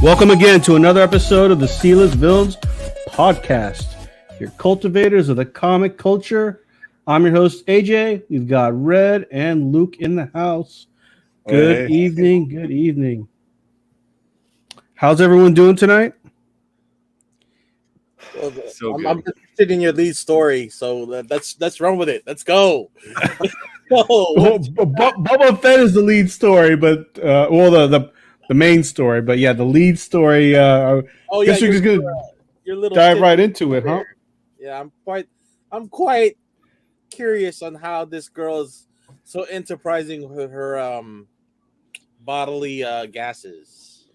Welcome again to another episode of the Sealess Villains podcast, your cultivators of the comic culture. I'm your host, AJ. We've got Red and Luke in the house. Good evening. Good evening. How's everyone doing tonight? I'm interested in your lead story, so let's run with it. Let's go. Boba Fett is the lead story, but the main story, but yeah, the lead story. Guess we're just gonna dive right into it, huh? Yeah, I'm quite curious on how this girl is so enterprising with her bodily gases.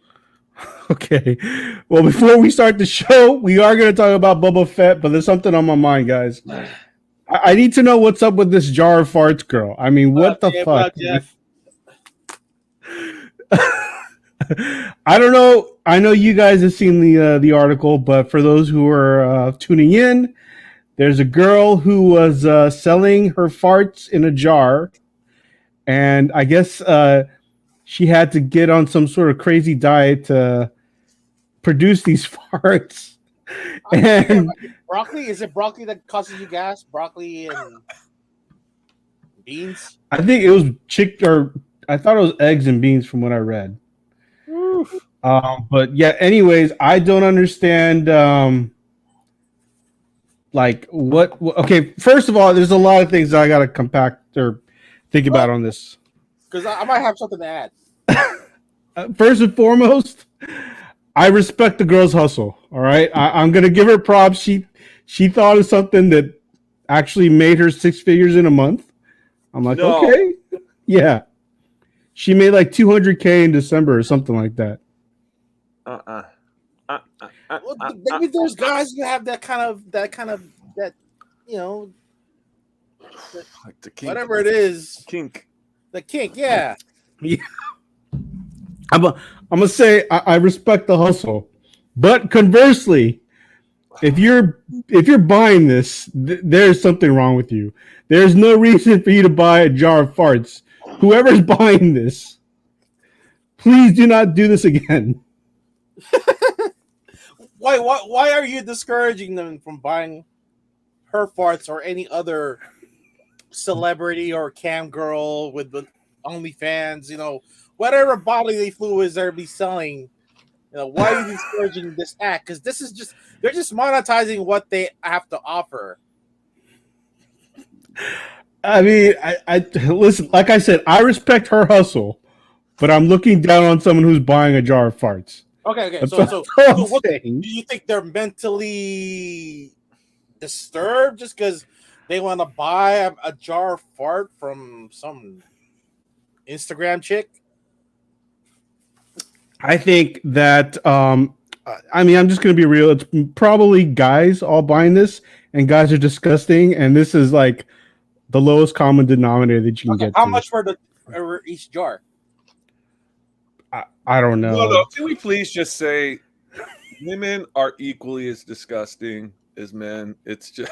Okay. Well, before we start the show, we are going to talk about Boba Fett, but there's something on my mind, guys. I need to know what's up with this jar of farts girl. I mean, what the fuck? Jeff? I don't know. I know you guys have seen the article, but for those who are tuning in, there's a girl who was selling her farts in a jar, and I guess she had to get on some sort of crazy diet to produce these farts. And broccoli? Is it broccoli that causes you gas? Broccoli and beans? I think it was I thought it was eggs and beans from what I read. But yeah, anyways, I don't understand. Okay, first of all, there's a lot of things that I got to compact or think about on this. Because I might have something to add. First and foremost, I respect the girl's hustle. All right, I'm gonna give her props. She thought of something that actually made her 6 figures in a month. I'm like, okay, yeah. She made like $200K in December or something like that. Well, maybe there's guys who have that you know, like the kink. whatever it is, Kink. the kink, yeah. Yeah. I'm gonna say I respect the hustle, but conversely, if you're buying this, there's something wrong with you. There's no reason for you to buy a jar of farts. Whoever's buying this, please do not do this again. Why are you discouraging them from buying her farts or any other celebrity or cam girl with OnlyFans? You know, whatever bodily fluids they're be selling. You know, why are you discouraging this act? Because they're just monetizing what they have to offer. I mean, I listen. Like I said, I respect her hustle, but I'm looking down on someone who's buying a jar of farts. Okay. So do you think they're mentally disturbed just because they want to buy a jar of fart from some Instagram chick? I think that I mean, I'm just gonna be real. It's probably guys all buying this, and guys are disgusting, and this is like the lowest common denominator that you can get. How much for each jar? I don't know. No. Can we please just say women are equally as disgusting as men? It's just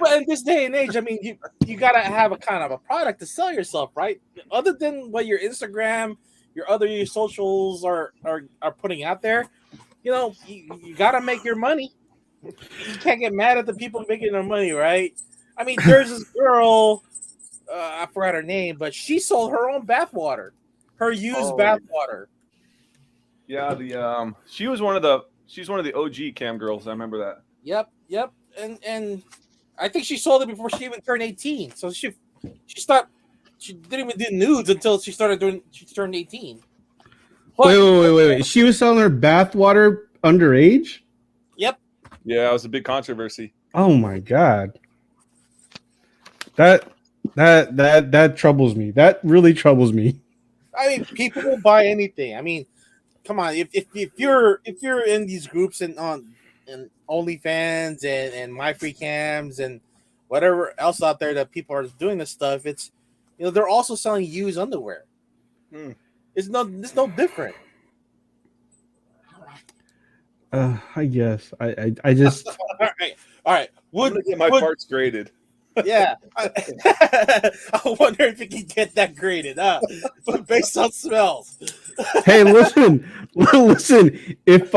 Well, in this day and age, I mean, you gotta have a kind of a product to sell yourself, right? Other than what your Instagram, your socials are putting out there, you know, you gotta make your money. You can't get mad at the people making their money, right? I mean, there's this girl, I forgot her name, but she sold her own bathwater, her used bathwater. Yeah, she's one of the OG cam girls. I remember that. Yep, and I think she sold it before she even turned 18. So she didn't even do nudes until she turned 18. But, wait. She was selling her bathwater underage? Yep. Yeah, it was a big controversy. Oh my god. That troubles me. That really troubles me. I mean, people will buy anything. I mean, come on. If you're in these groups and on OnlyFans and My Free Cams and whatever else out there that people are doing this stuff, it's, you know, they're also selling used underwear. It's no different. I guess I just all right. I'm gonna get my parts graded. Yeah, I wonder if you can get that graded, based on smells. Hey, listen, listen. If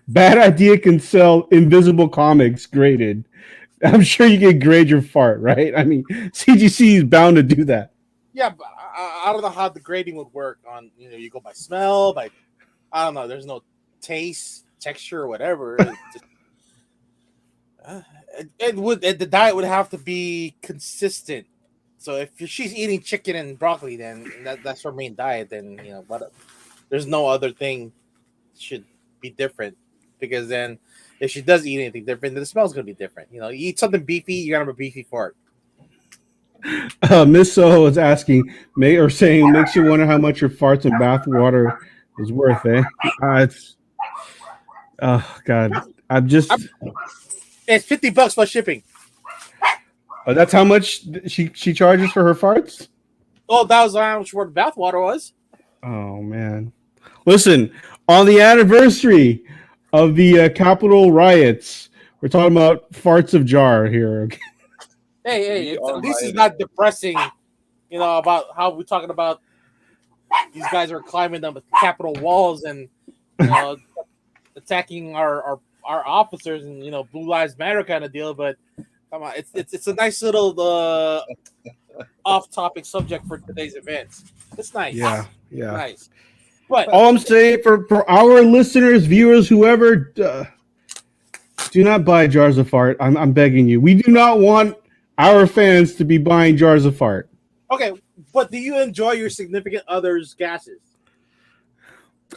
Bad Idea can sell invisible comics graded, I'm sure you can grade your fart, right? I mean, CGC is bound to do that. Yeah, but I don't know how the grading would work on. You go by smell, by I don't know. There's no taste, texture, or whatever. The diet would have to be consistent. So if she's eating chicken and broccoli, then that's her main diet. Then what? There's no other thing should be different, because then if she does eat anything different, then the smell's gonna be different. You eat something beefy, you're gonna have a beefy fart. Miss Soho is asking, saying, makes you wonder how much your farts and bath water is worth, eh? It's, oh God, I'm just. It's $50 plus shipping. Oh, that's how much she charges for her farts. Oh, that was how much the bath water was. Oh man, listen, on the anniversary of the Capitol riots, we're talking about farts of jar here. Okay? Hey, at least it's not depressing. About how we're talking about these guys are climbing the Capitol walls and attacking our officers and Blue Lives Matter kind of deal. But come on, it's a nice little off-topic subject for today's events. It's nice. Yeah, nice. But all I'm saying for our listeners, viewers, whoever, do not buy jars of fart. I'm begging you. We do not want our fans to be buying jars of fart. Okay, but do you enjoy your significant other's gases?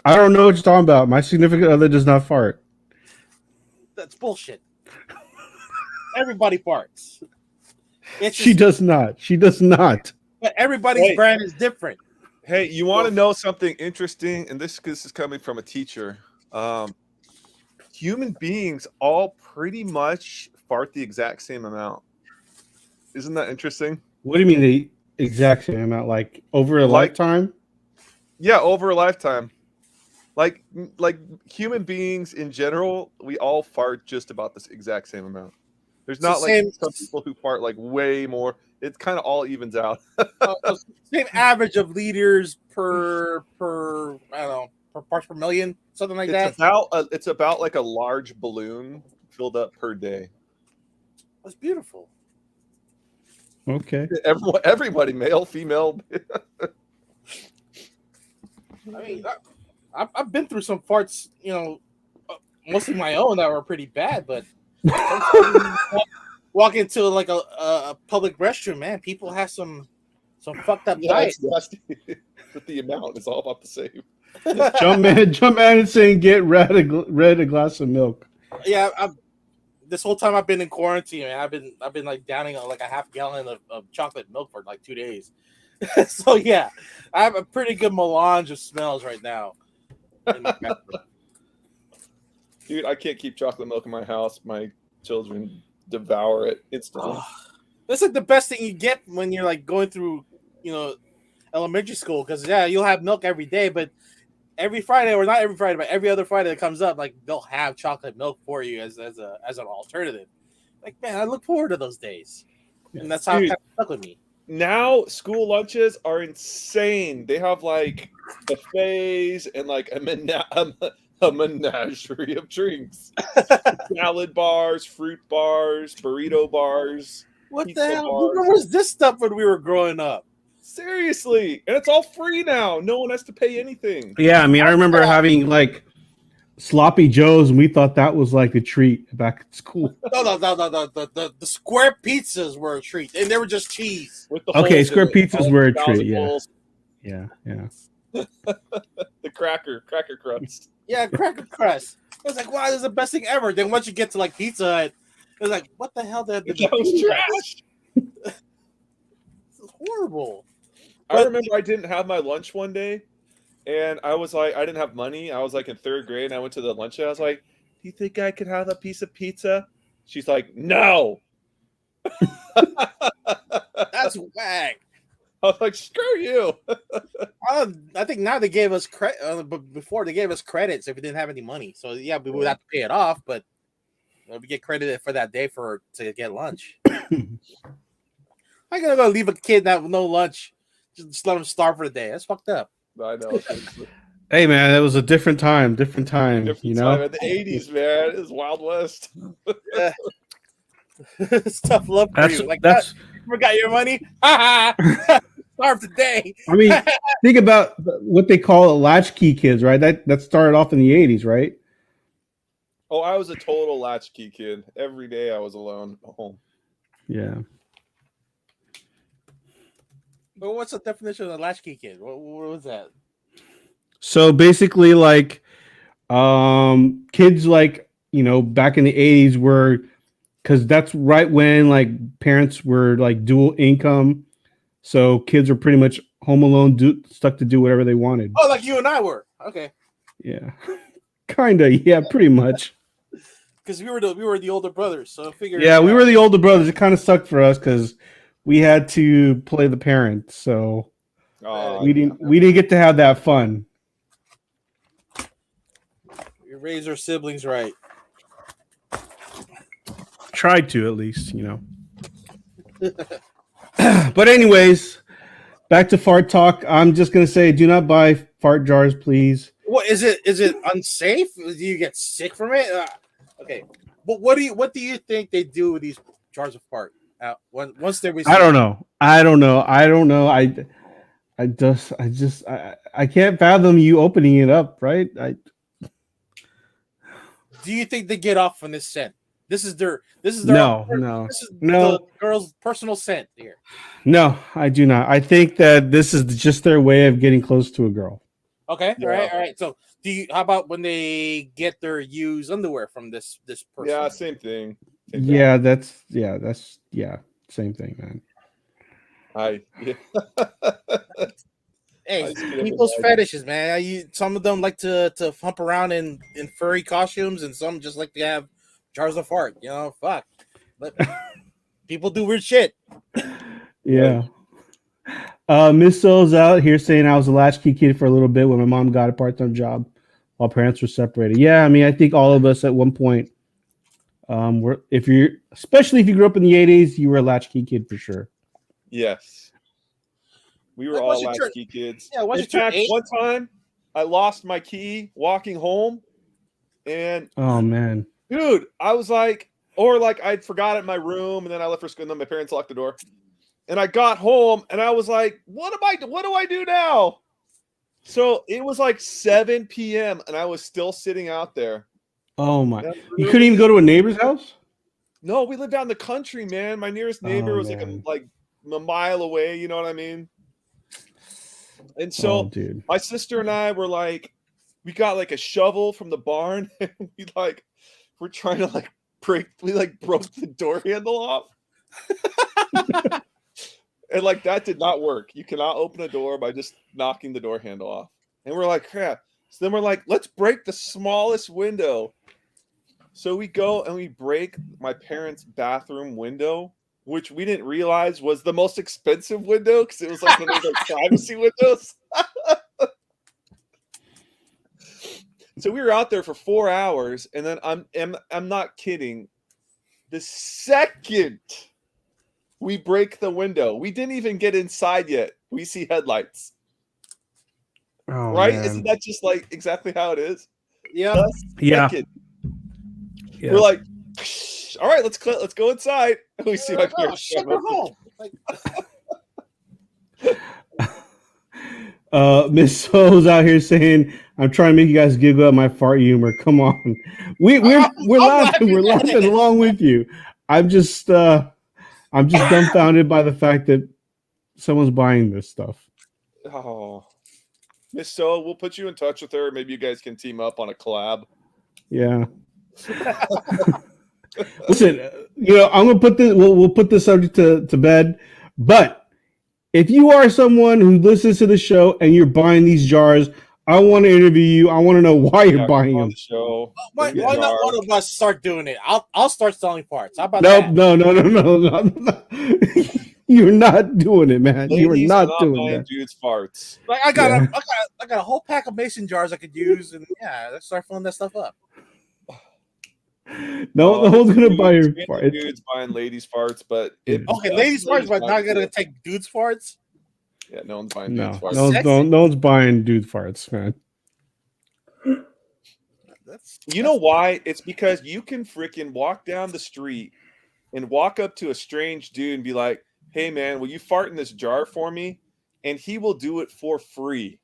I don't know what you're talking about. My significant other does not fart. That's bullshit. Everybody farts. She does not. She does not. But everybody's brand is different. Hey, you want to know something interesting? And this is coming from a teacher. Human beings all pretty much fart the exact same amount. Isn't that interesting? What do you mean the exact same amount? Like over a lifetime? Yeah, over a lifetime. Like human beings in general, we all fart just about this exact same amount. There's not some people who fart like way more. It kind of all evens out. Same average of liters per I don't know, per parts per million, something like that. It's about like a large balloon filled up per day. That's beautiful. Okay. Everybody, male, female. I mean, I've been through some farts, mostly my own that were pretty bad, but walk into like a public restroom, man, people have some fucked up diet. But the amount is all about the same. Jump man is saying get red a glass of milk. Yeah, this whole time I've been in quarantine, man, I've been like downing like a half gallon of chocolate milk for like 2 days. So yeah, I have a pretty good melange of smells right now. Dude, I can't keep chocolate milk in my house. My children devour it instantly. That's like the best thing you get when you're like going through, elementary school, because you'll have milk every day, but every Friday, or not every Friday, but every other Friday that comes up, like they'll have chocolate milk for you as an alternative. Like, man, I look forward to those days, and that's how it kind of stuck with me. Now school lunches are insane. They have like buffets and like a menagerie of drinks. Salad bars, fruit bars, burrito bars. What the hell? Where was this stuff when we were growing up? Seriously. And it's all free now. No one has to pay anything. Yeah, I mean, I remember having like sloppy joes, and we thought that was like a treat back at school. No. The square pizzas were a treat, and they were just cheese. Okay, square pizzas were a treat. Yeah. The cracker crust. Yeah, cracker crust. I was like, wow, this is the best thing ever. Then once you get to like Pizza Hut, it was like, what the hell? That was trash. This is horrible. I remember I didn't have my lunch one day, and I was like, I didn't have money. I was like in 3rd grade, and I went to the lunch, and I was like, do you think I could have a piece of pizza? She's like, no. That's whack. I was like, screw you. I think now they gave us credit, but before they gave us credits if we didn't have any money. So yeah, we would have to pay it off, but We get credited for that day to get lunch. I'm gonna go leave a kid that with no lunch, just let him starve for the day. That's fucked up. I know. Hey man, it was a different time. Different time. Different You know. time in the '80s, man. It was Wild West. It's tough love for you. Like that's. you forgot your money. Starve today. I mean, think about what they call latchkey kids, right? That started off in the '80s, right? Oh, I was a total latchkey kid. Every day I was alone at home. Yeah. But what's the definition of a latchkey kid? What was that? So basically, like, kids, like, you know, back in the '80s were, because that's right when like parents were like dual income, so kids were pretty much home alone, stuck to do whatever they wanted. Oh, like you and I were. Okay. Yeah. Kinda. Yeah. Pretty much. Because we were the older brothers, so I figured. Yeah, we were the older brothers. It kind of sucked for us because we had to play the parents, so we didn't get to have that fun. You raise our siblings right. Tried to, at least, you know. But anyways, back to fart talk. I'm just gonna say, do not buy fart jars, please. What is it? Is it unsafe? Do you get sick from it? Okay, but what do you think they do with these jars of fart? Once they're I don't know. I can't fathom you opening it up, right? Do you think they get off on this scent? This is their no. the girl's personal scent here. No, I do not. I think that this is just their way of getting close to a girl. Okay, Yeah. all right. So, how about when they get their used underwear from this person? Yeah, same thing. Yeah, that's same thing, man. Hey, people's fetishes, man. Some of them like to hump around in furry costumes, and some just like to have jars of fart. You know, fuck. But people do weird shit. Yeah. Miss Soul's out here saying I was a latchkey kid for a little bit when my mom got a part-time job while parents were separated. Yeah, I mean, I think all of us at one point, especially if you grew up in the '80s, you were a latchkey kid for sure. Yes. We were all latchkey kids. Yeah, in fact, one time I lost my key walking home, and oh man, dude, I was like, I'd forgot it in my room, and then I left for school, and then my parents locked the door. And I got home, and I was like, what do I do now? So it was like 7 p.m., and I was still sitting out there. Oh my! You couldn't even go to a neighbor's house? No, we lived out in the country, man. My nearest neighbor was like a mile away. You know what I mean? And so my sister and I were like, we got like a shovel from the barn, and we're trying to broke the door handle off. And that did not work. You cannot open a door by just knocking the door handle off. And we're like, crap. So then we're like, let's break the smallest window. So we go and we break my parents' bathroom window, which we didn't realize was the most expensive window because it was like one of those privacy windows. So we were out there for 4 hours, and then I'm not kidding. The second we break the window, we didn't even get inside yet. We see headlights. Oh, right? Man. Isn't that just exactly how it is? Yeah. Yeah. We're like, all right, let's go inside. And we see my parents. Ship her home. Miss Soul's out here saying, "I'm trying to make you guys giggle at my fart humor. Come on, we're laughing. We're laughing along with you. I'm just dumbfounded by the fact that someone's buying this stuff." Oh, Miss Soul, we'll put you in touch with her. Maybe you guys can team up on a collab. Yeah. Listen, I'm gonna put this. We'll put this subject to bed. But if you are someone who listens to the show and you're buying these jars, I want to interview you. I want to know why you're buying them. The show. Why not one of us start doing it? I'll start selling parts. How about that? No. You're not doing it, man. You are not doing that. Dude's farts. I got a whole pack of mason jars I could use, and let's start filling that stuff up. No one's gonna buy your mainly fart. dudes buying ladies' farts, but Okay, ladies farts, but not gonna take dudes farts. Yeah, no one's buying No, dudes' farts. no one's buying dude farts, man. You know why? It's because you can freaking walk down the street and walk up to a strange dude and be like, "Hey, man, will you fart in this jar for me?" And he will do it for free,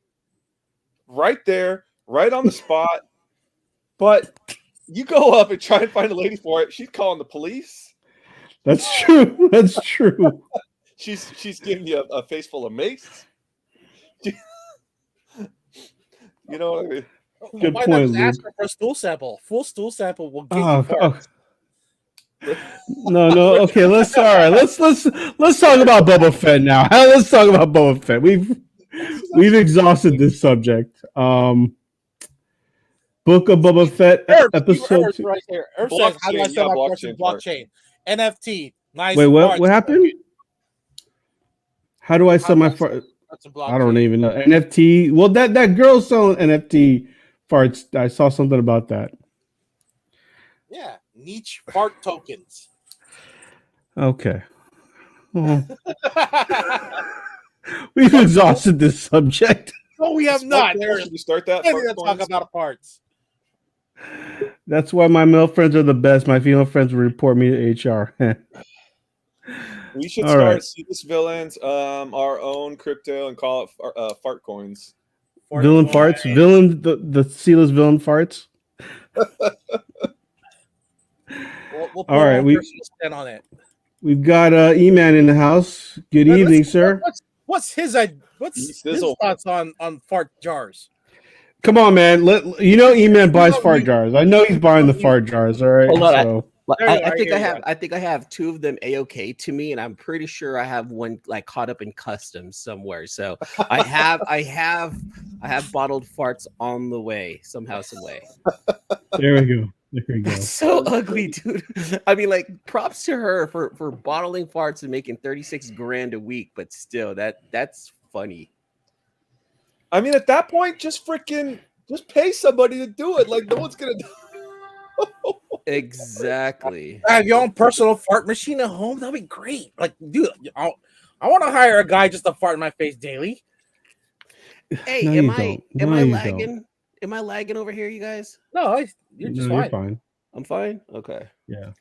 right there, right on the spot. But you go up and try and find a lady for it. She's calling the police. That's true. That's true. She's giving you a face full of mace. You know what I mean? Good Why point, not just ask Luke. her for a stool sample? Full stool sample will get you farts. No. Okay, let's talk about Boba Fett now. Let's talk about Boba Fett. We've exhausted this subject. Book of Boba Fett episode 2. Right there. Says, how do I sell my parts in blockchain? NFT. Nice. Wait, what happened? How do I sell my farts? I don't even know. NFT. Well, that girl selling NFT farts. I saw something about that. Yeah, niche fart tokens. Okay. Well, we've exhausted this subject. No, we have not. Should we start that? Let's talk about parts. That's why my male friends are the best. My female friends will report me to HR. We should start Seedless Villains, our own crypto, and call it fart coins. Villain farts? Villain, the Seedless Villain farts? We'll put all right, we spin on it. We've got E-Man in the house. Good evening, sir. What's his thoughts on fart jars? Come on, man. E-Man buys fart jars. I know he's buying the fart jars. All right. Hold on, so. I think I have two of them A-OK to me, and I'm pretty sure I have one like caught up in customs somewhere. So I have bottled farts on the way somehow, some way. There we go. There we go. That's so ugly, dude. I mean, like, props to her for bottling farts and making 36 grand a week, but still, that's funny. I mean, at that point, just pay somebody to do it. Like, no one's gonna do. Exactly. Have your own personal fart machine at home. That'd be great. Like, dude, I want to hire a guy just to fart in my face daily. Hey, am I lagging? Am I lagging over here, you guys? No, you're just fine. You're fine. I'm fine. Okay. Yeah.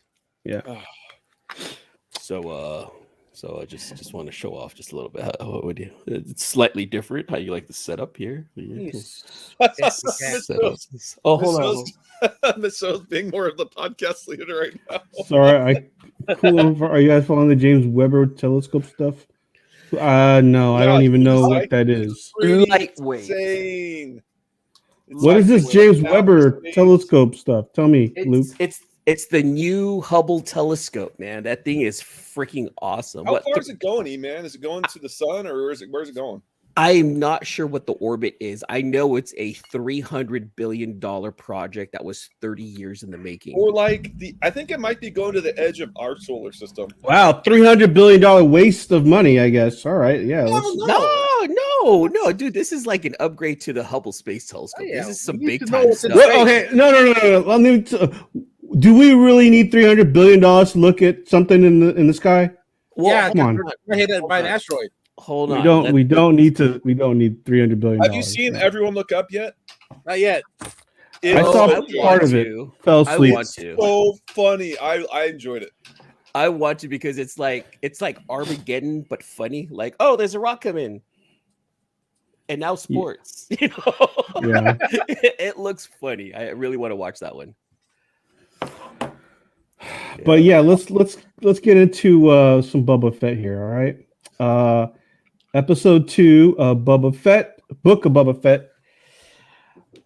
So I just want to show off just a little bit. What would you? It's slightly different. How you like the setup here? Oh, hold on. Miss Rose being more of the podcast leader right now. Sorry, are you guys following the James Webb telescope stuff? No, I don't even know what that is. Lightweight. Insane. What is this James Webb telescope stuff? Tell me, Luke. It's the new Hubble telescope, man. That thing is freaking awesome. How far is it going, E-Man? Is it going to the sun, or where's it going? I'm not sure what the orbit is. I know it's a $300 billion project that was 30 years in the making. Or I think it might be going to the edge of our solar system. Wow, $300 billion waste of money, I guess. All right, yeah. No, dude. This is like an upgrade to the Hubble Space Telescope. This is some big time stuff. Okay, no. Do we really need $300 billion to look at something in the sky? Well, yeah, come on. We're hit by an asteroid. Hold on. We don't need $300 billion. Have you seen Everyone Look Up yet? Not yet. I saw part of it. Fell asleep. I want to. So funny. I enjoyed it. I want to because it's like Armageddon but funny. Like, oh, there's a rock coming. And now sports. You know? Yeah. It looks funny. I really want to watch that one. But yeah, let's get into some Boba Fett here, all right? Episode 2 of Boba Fett, Book of Boba Fett.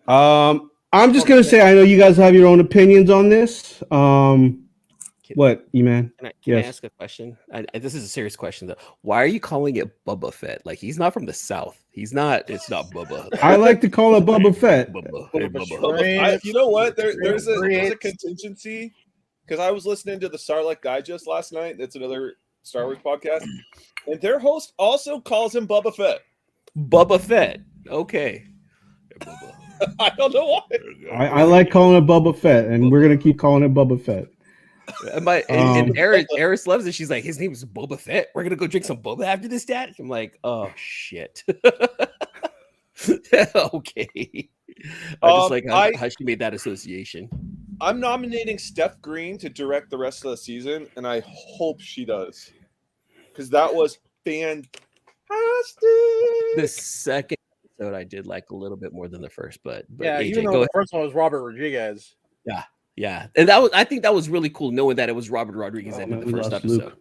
I'm just gonna say I know you guys have your own opinions on this. What, E-Man? Can I ask a question? This is a serious question though. Why are you calling it Boba Fett? Like, he's not from the South. It's not Bubba. I like to call it Boba Fett. Bubba. Hey, Bubba. You know what? There's a contingency because I was listening to the Starlight Digest last night. That's another Star Wars podcast, and their host also calls him Boba Fett. Boba Fett. Okay. Hey, Bubba. I don't know why. I like calling it Boba Fett, and we're gonna keep calling it Boba Fett. And Eris loves it. She's like, his name is Boba Fett. We're gonna go drink some boba after this, Dad. I'm like, oh shit. Okay. I just like how she made that association. I'm nominating Steph Green to direct the rest of the season, and I hope she does, because that was fantastic. The second episode I did like a little bit more than the first, but yeah, AJ, even though the first one was Robert Rodriguez. Yeah, and I think that was really cool knowing that it was Robert Rodriguez in the first episode. Luke.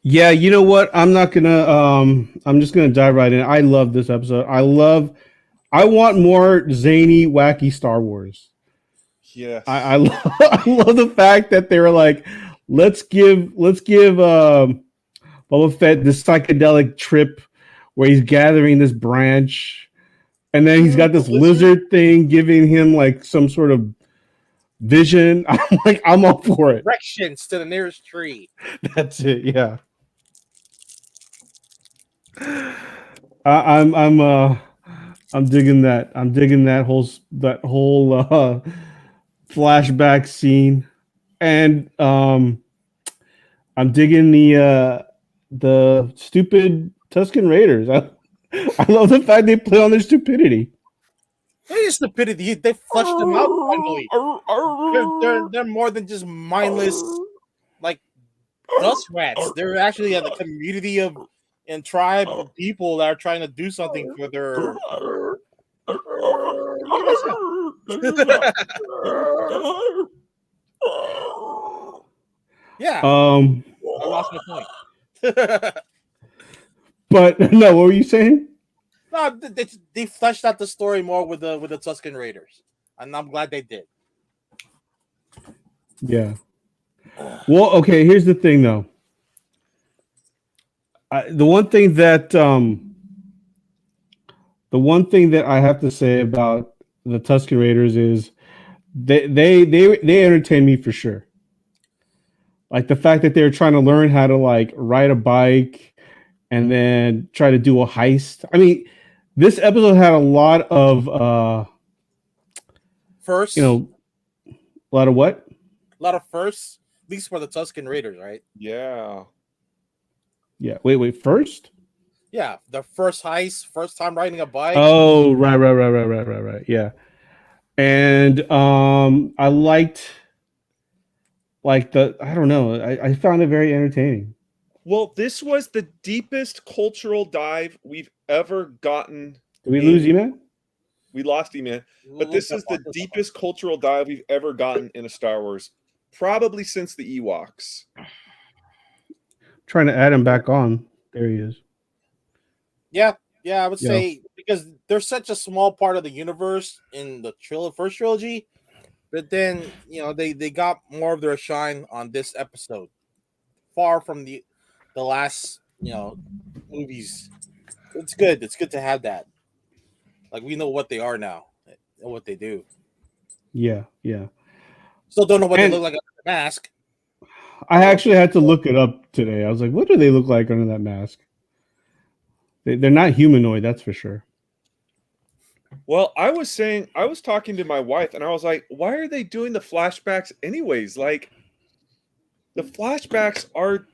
Yeah, you know what? I'm not gonna. I'm just gonna dive right in. I love this episode. I want more zany, wacky Star Wars. Yes. I love the fact that they were like, let's give Boba Fett this psychedelic trip where he's gathering this branch, and then he's got this lizard thing giving him like some sort of vision. I'm like, I'm all for it. Directions to the nearest tree. That's it. Yeah. I'm digging that. I'm digging that whole flashback scene, and I'm digging the stupid Tusken Raiders. I love the fact they play on their stupidity. What is stupidity? They flushed them out finally. They're more than just mindless, like dust rats. They're actually a community and tribe of people that are trying to do something for their. Yeah. I lost my point. But no, what were you saying? No, they fleshed out the story more with the Tusken Raiders, and I'm glad they did. Yeah. Well, okay. Here's the thing, though. The one thing that I have to say about the Tusken Raiders is they entertain me for sure. Like the fact that they're trying to learn how to like ride a bike and then try to do a heist. I mean, this episode had a lot of first, a lot of what? A lot of firsts, at least for the Tusken Raiders, right? Yeah. Yeah. Wait. First? Yeah, the first heist, first time riding a bike. Oh, right. Yeah. And I liked I don't know. I found it very entertaining. Well, this was the deepest cultural dive we've ever gotten. Did we lose E-Man? We lost E-Man. But this is the deepest cultural dive we've ever gotten in a Star Wars, probably since the Ewoks. Trying to add him back on. There he is. Yeah, I would say because they're such a small part of the universe in the first trilogy, but then they got more of their shine on this episode, far from the last movies. It's good. It's good to have that. Like we know what they are now and what they do. Yeah. Still don't know what they look like under the mask. I actually had to look it up today. I was like, what do they look like under that mask? They're not humanoid, that's for sure. Well, I was talking to my wife, and I was like, why are they doing the flashbacks anyways? Like, the flashbacks are,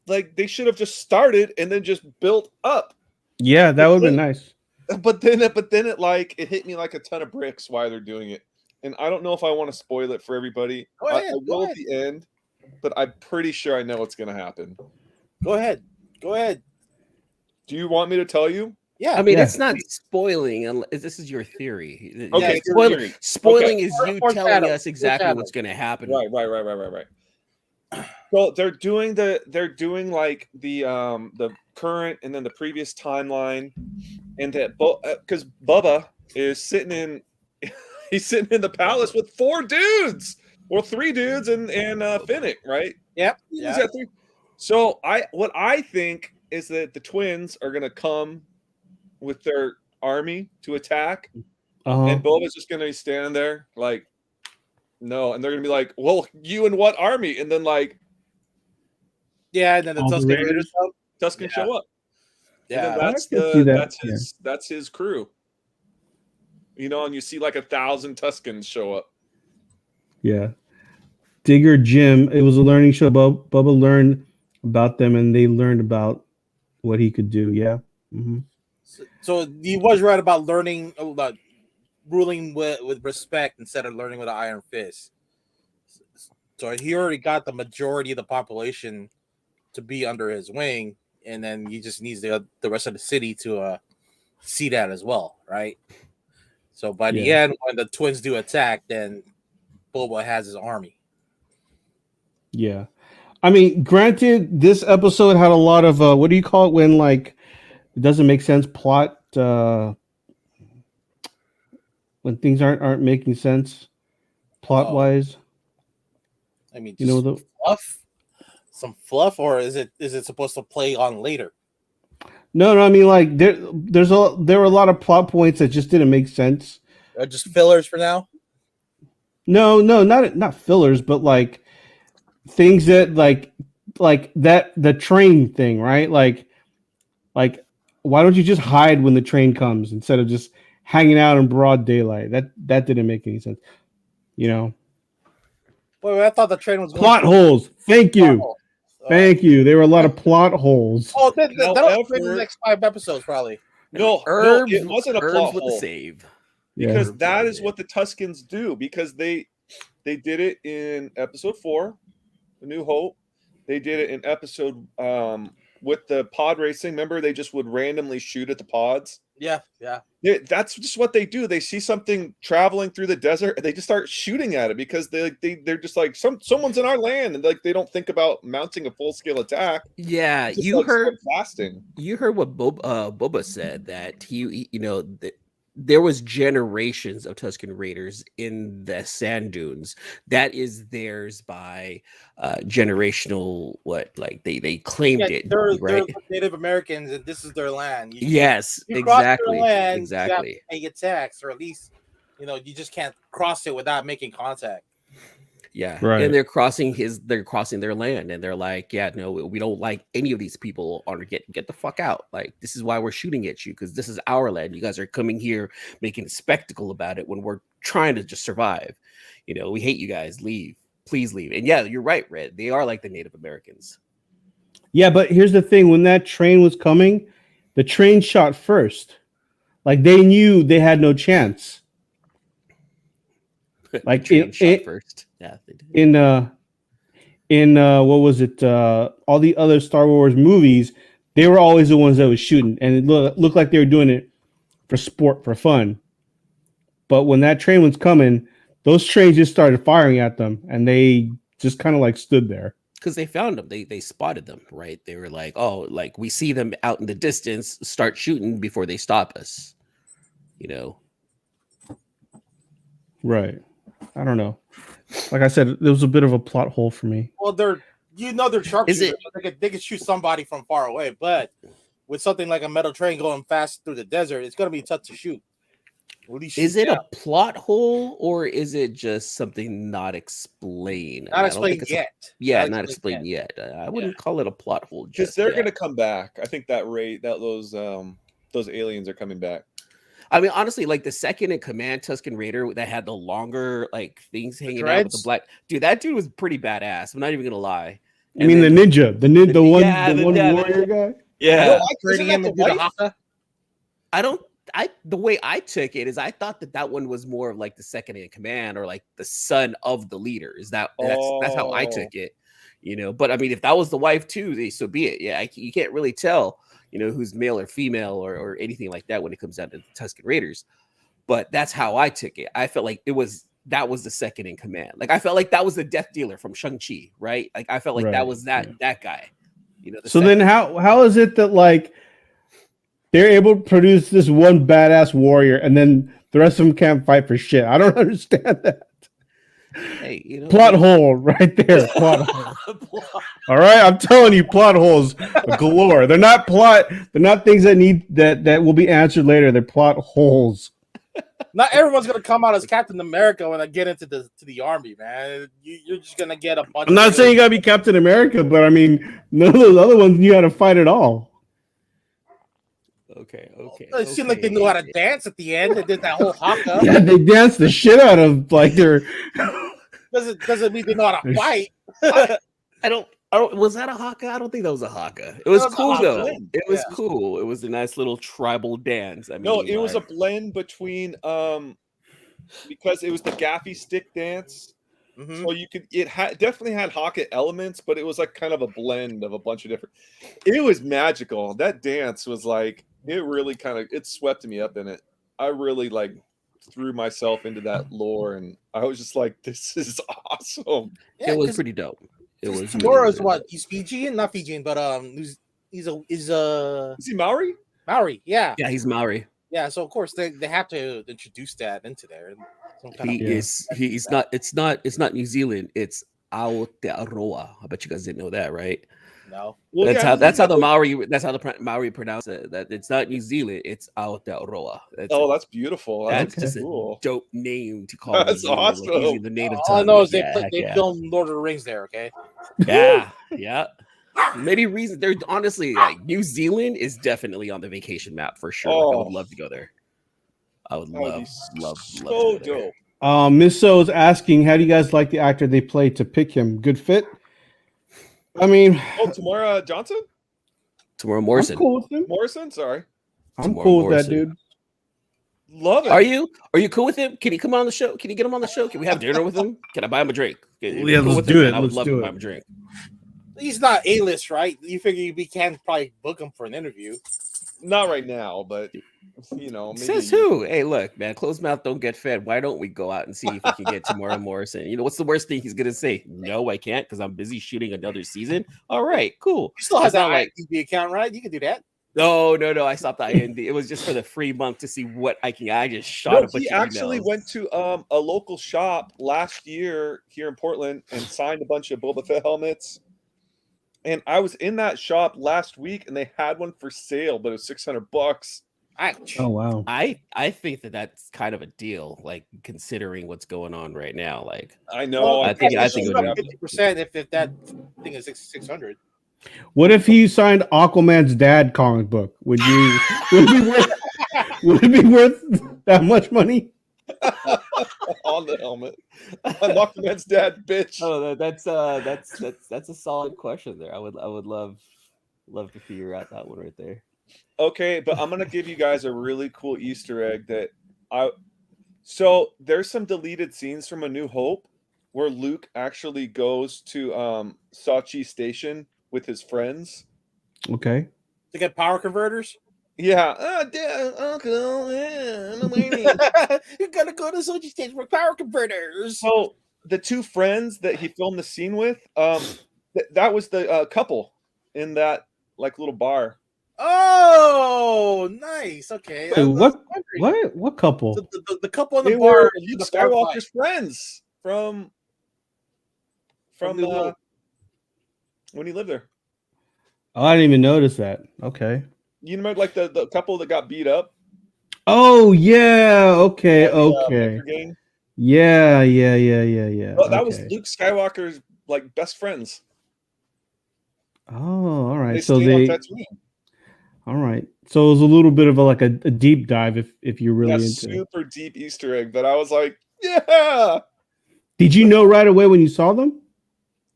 like, they should have just started and then just built up. Yeah, that would have been nice. But then it hit me like a ton of bricks why they're doing it. And I don't know if I want to spoil it for everybody. I will at the end, but I'm pretty sure I know what's going to happen. Go ahead. Do you want me to tell you? Yeah, I mean it's not spoiling. This is your theory. Okay, spoiling is you telling us exactly what's going to happen. Right. So they're doing like the current and then the previous timeline, and that because Bubba is sitting in the palace with 4 dudes, or 3 dudes and Finnick, right? Yep. Yeah. So what I think is that the twins are going to come with their army to attack, and Boba's just going to be standing there like, no, and they're going to be like, well, you and what army? And then like, and then the Tusken show up. Yeah, that's his crew. you know, and you see like 1,000 Tuskens show up. Yeah. Digger Jim. It was a learning show. Bubba learned about them, and they learned about what he could do. Yeah. Mm-hmm. So he was right about learning about ruling with respect instead of learning with an iron fist. So he already got the majority of the population to be under his wing, and then he just needs the rest of the city to see that as well, right? So by the end, when the twins do attack, then Boba has his army. Yeah. I mean, granted, this episode had a lot of what do you call it when like it doesn't make sense plot when things aren't making sense plot wise. I mean, you know, the some fluff, or is it supposed to play on later? No, I mean like there were a lot of plot points that just didn't make sense. Just fillers for now. No, not fillers, but like things that like that the train thing, right? Like why don't you just hide when the train comes instead of just hanging out in broad daylight? That didn't make any sense, you know. Well, I thought the train was plot holes. Thank you. Thank you. There were a lot of plot holes. Oh, that'll fit in the next 5 episodes, probably. No, it wasn't a plot hole. Save. Because that is what the Tuskens do. Because they did it in episode 4, A New Hope. They did it in episode with the pod racing. Remember, they just would randomly shoot at the pods. Yeah. That's just what they do. They see something traveling through the desert, and they just start shooting at it because they're just like someone's in our land, and like they don't think about mounting a full scale attack. Yeah, you heard blasting. You heard what Boba said, that he there was generations of Tusken Raiders in the sand dunes. That is theirs by generational. They claimed it. They're Native Americans, and this is their land. Exactly. Land, exactly. You have to pay your tax, or at least you just can't cross it without making contact. Yeah, right. And they're crossing their land, and they're like, yeah, no, we don't like any of these people. Or get the fuck out. Like, this is why we're shooting at you, because this is our land. You guys are coming here making a spectacle about it when we're trying to just survive. We hate you guys. Leave, please leave. And yeah, you're right, Red. They are like the Native Americans. Yeah, but here's the thing: when that train was coming, the train shot first. Like, they knew they had no chance. Like shot first. Yeah, they did. In what was it? All the other Star Wars movies, they were always the ones that was shooting, and it looked like they were doing it for sport, for fun. But when that train was coming, those trains just started firing at them, and they just kind of like stood there because they found them. They spotted them, right? They were like, oh, like we see them out in the distance, start shooting before they stop us. Right. I don't know. Like I said, there was a bit of a plot hole for me. Well, they're sharpshooters. They could shoot somebody from far away, but with something like a metal train going fast through the desert, it's going to be tough to shoot. Is it a plot hole, or is it just something not explained? Not explained yet. Not explained yet. I wouldn't call it a plot hole. Because they're going to come back. I think those aliens are coming back. I mean, honestly, like the second in command Tusken Raider that had the longer like things hanging out with the black dude, that dude was pretty badass. I'm not even gonna lie. I mean, the ninja, the one warrior guy. Yeah, the way I took it is I thought that one was more of like the second in command, or like the son of the leader. That's how I took it, But I mean, if that was the wife too, so be it. Yeah, you can't really tell. Who's male or female or anything like that when it comes down to the Tusken Raiders. But that's how I took it. I felt like that was the second in command. Like, I felt like that was the death dealer from Shang-Chi, right? Like, I felt like that was that guy. So then how is it that like they're able to produce this one badass warrior and then the rest of them can't fight for shit? I don't understand that. Hey, plot hole right there. Plot hole. All right, I'm telling you, plot holes galore. They're not things that will be answered later. They're plot holes. Not everyone's gonna come out as Captain America when I get into the army, man. You're just gonna get a bunch. I'm not saying you gotta be Captain America, but I mean, none of those other ones you gotta fight at all. It seemed like they knew how to dance at the end. They did that whole haka. Yeah, they danced the shit out of like their. Doesn't mean they know how to fight. I don't. Was that a haka? I don't think that was a haka. It was cool though. It was cool. It was a nice little tribal dance. I mean, no, it was a blend between because it was the gaffy stick dance. Mm-hmm. So definitely had haka elements, but it was like kind of a blend of a bunch of different. It was magical. That dance was like it really it swept me up in it. I really like threw myself into that lore, and I was just like, "This is awesome." Yeah, it was pretty dope. It was. Tamura's what? He's Fijian, not Fijian, but is he Maori? Maori, yeah. Yeah, he's Maori. Yeah, so of course they have to introduce that into there. He's not. It's not New Zealand. It's Aotearoa. I bet you guys didn't know that, right? No. Well, that's how the Maori pronounce it. That it's not New Zealand. It's Aotearoa. That's beautiful. That's just cool. a dope name to call. That's awesome. Like the native all I know is they filmed Lord of the Rings there. Okay. Yeah. Many reasons. They're honestly like New Zealand is definitely on the vacation map for sure. Like, I would love to go there. I would love so dope. Miss So is asking, how do you guys like the actor they played to pick him? Good fit? I mean, Tamara Johnson? Tamara Morrison. I'm cool with him. Morrison, sorry. I'm cool with that dude. Love it. Are you cool with him? Can he come on the show? Can you get him on the show? Can we have dinner with him? Can I buy him a drink? Yeah, let's do it. I would love to buy him a drink. He's not A-list, right? You figure we can probably book him for an interview. Not right now, but maybe. Says who? Hey, look, man, closed mouth don't get fed. Why don't we go out and see if we can get Tamara Morrison? What's the worst thing he's gonna say? No, I can't because I'm busy shooting another season. All right, cool. You still have that IMDb account, right? You can do that. No. I stopped the IMDb. It was just for the free month to see what I can. I just shot a bunch of He actually went to a local shop last year here in Portland and signed a bunch of Boba Fett helmets. And I was in that shop last week, and they had one for sale, but it was $600. Oh wow! I think that's kind of a deal, like considering what's going on right now. Like I know, I think it would 50% if that thing is 600. What if he signed Aquaman's dad comic book? Would it be worth that much money? On the helmet. Aquaman's dad, bitch. Oh, that's a solid question there. I would love to figure out that one right there. Okay, but I'm gonna give you guys a really cool Easter egg so there's some deleted scenes from A New Hope where Luke actually goes to Sachi Station with his friends. Okay. To get power converters? Yeah. Dad, Uncle, I'm waiting. You gotta go to Sachi Station for power converters. So the two friends that he filmed the scene with, that was the couple in that like little bar. Oh, nice. Okay. Wait, what couple? The couple in the they bar. Were Luke Skywalker's friends from when he lived there. Oh, I didn't even notice that. Okay. You remember like the couple that got beat up? Oh yeah. Okay. Yeah. Well, that was Luke Skywalker's like best friends. Oh, all right. All right. So it was a little bit of a deep dive if you're really into super deep Easter egg that I was like, yeah. Did you know right away when you saw them?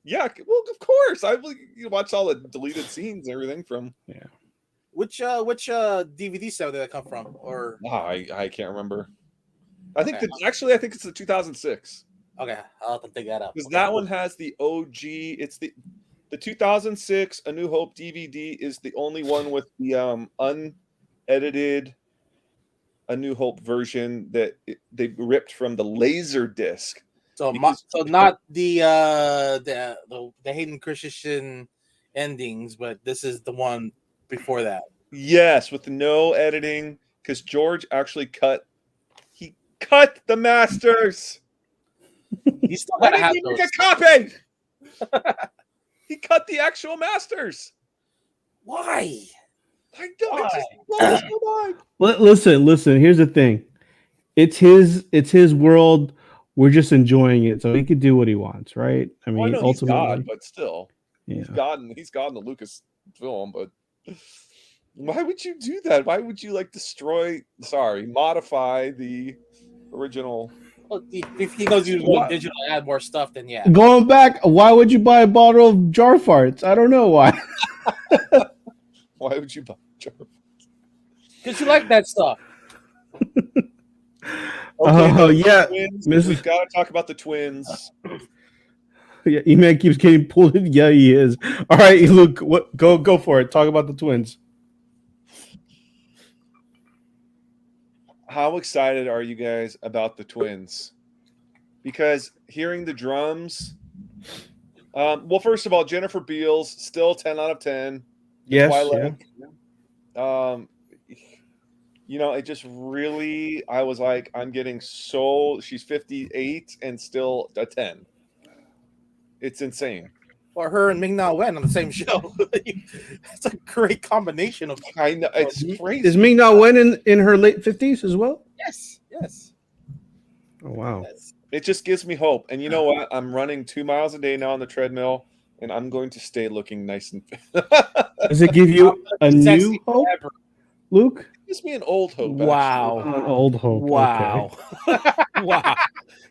Yeah, well, of course. I watched all the deleted scenes and everything from. Yeah. Which DVD set did that come from? Or I can't remember. I think I think it's the 2006. Okay, I'll have to dig that up. Because that one has the OG. It's the 2006 A New Hope DVD is the only one with the unedited A New Hope version that they ripped from the laser disc. So not the Hayden Christensen endings, but this is the one before that. Yes, with no editing, because George actually cut the masters. He still got to have those. A copy. He cut the actual masters. Why? I don't. Listen. Here's the thing. It's his world. We're just enjoying it, so he could do what he wants, right? I mean, ultimately, he's God, but still, yeah, he's God in the Lucas film, but Why would you do that? Why would you like modify the original? Well, if he knows he's going digital and add more stuff, then yeah. Going back, why would you buy a bottle of jar farts? I don't know why. Why would you buy jar? Because you like that stuff. Yeah, We've got to talk about the twins. Yeah, E-Man keeps getting pulled in. Yeah, he is. All right, Luke, go for it. Talk about the twins. How excited are you guys about the twins? Because hearing the drums, well, first of all, Jennifer Beals still 10 out of 10. Yes, Twilight. Yeah. It just really, I was like, she's 58 and still a 10. It's insane. Or her and Ming-Na Wen on the same show. That's a great combination of. I know, it's crazy. Is Ming-Na Wen in her late 50s as well? Yes. Oh, wow. Yes. It just gives me hope. And you know what? I'm running 2 miles a day now on the treadmill, and I'm going to stay looking nice and fit. Does it give you a new hope, Luke? It gives me an old hope. Wow. An old hope. Wow. Okay. Wow.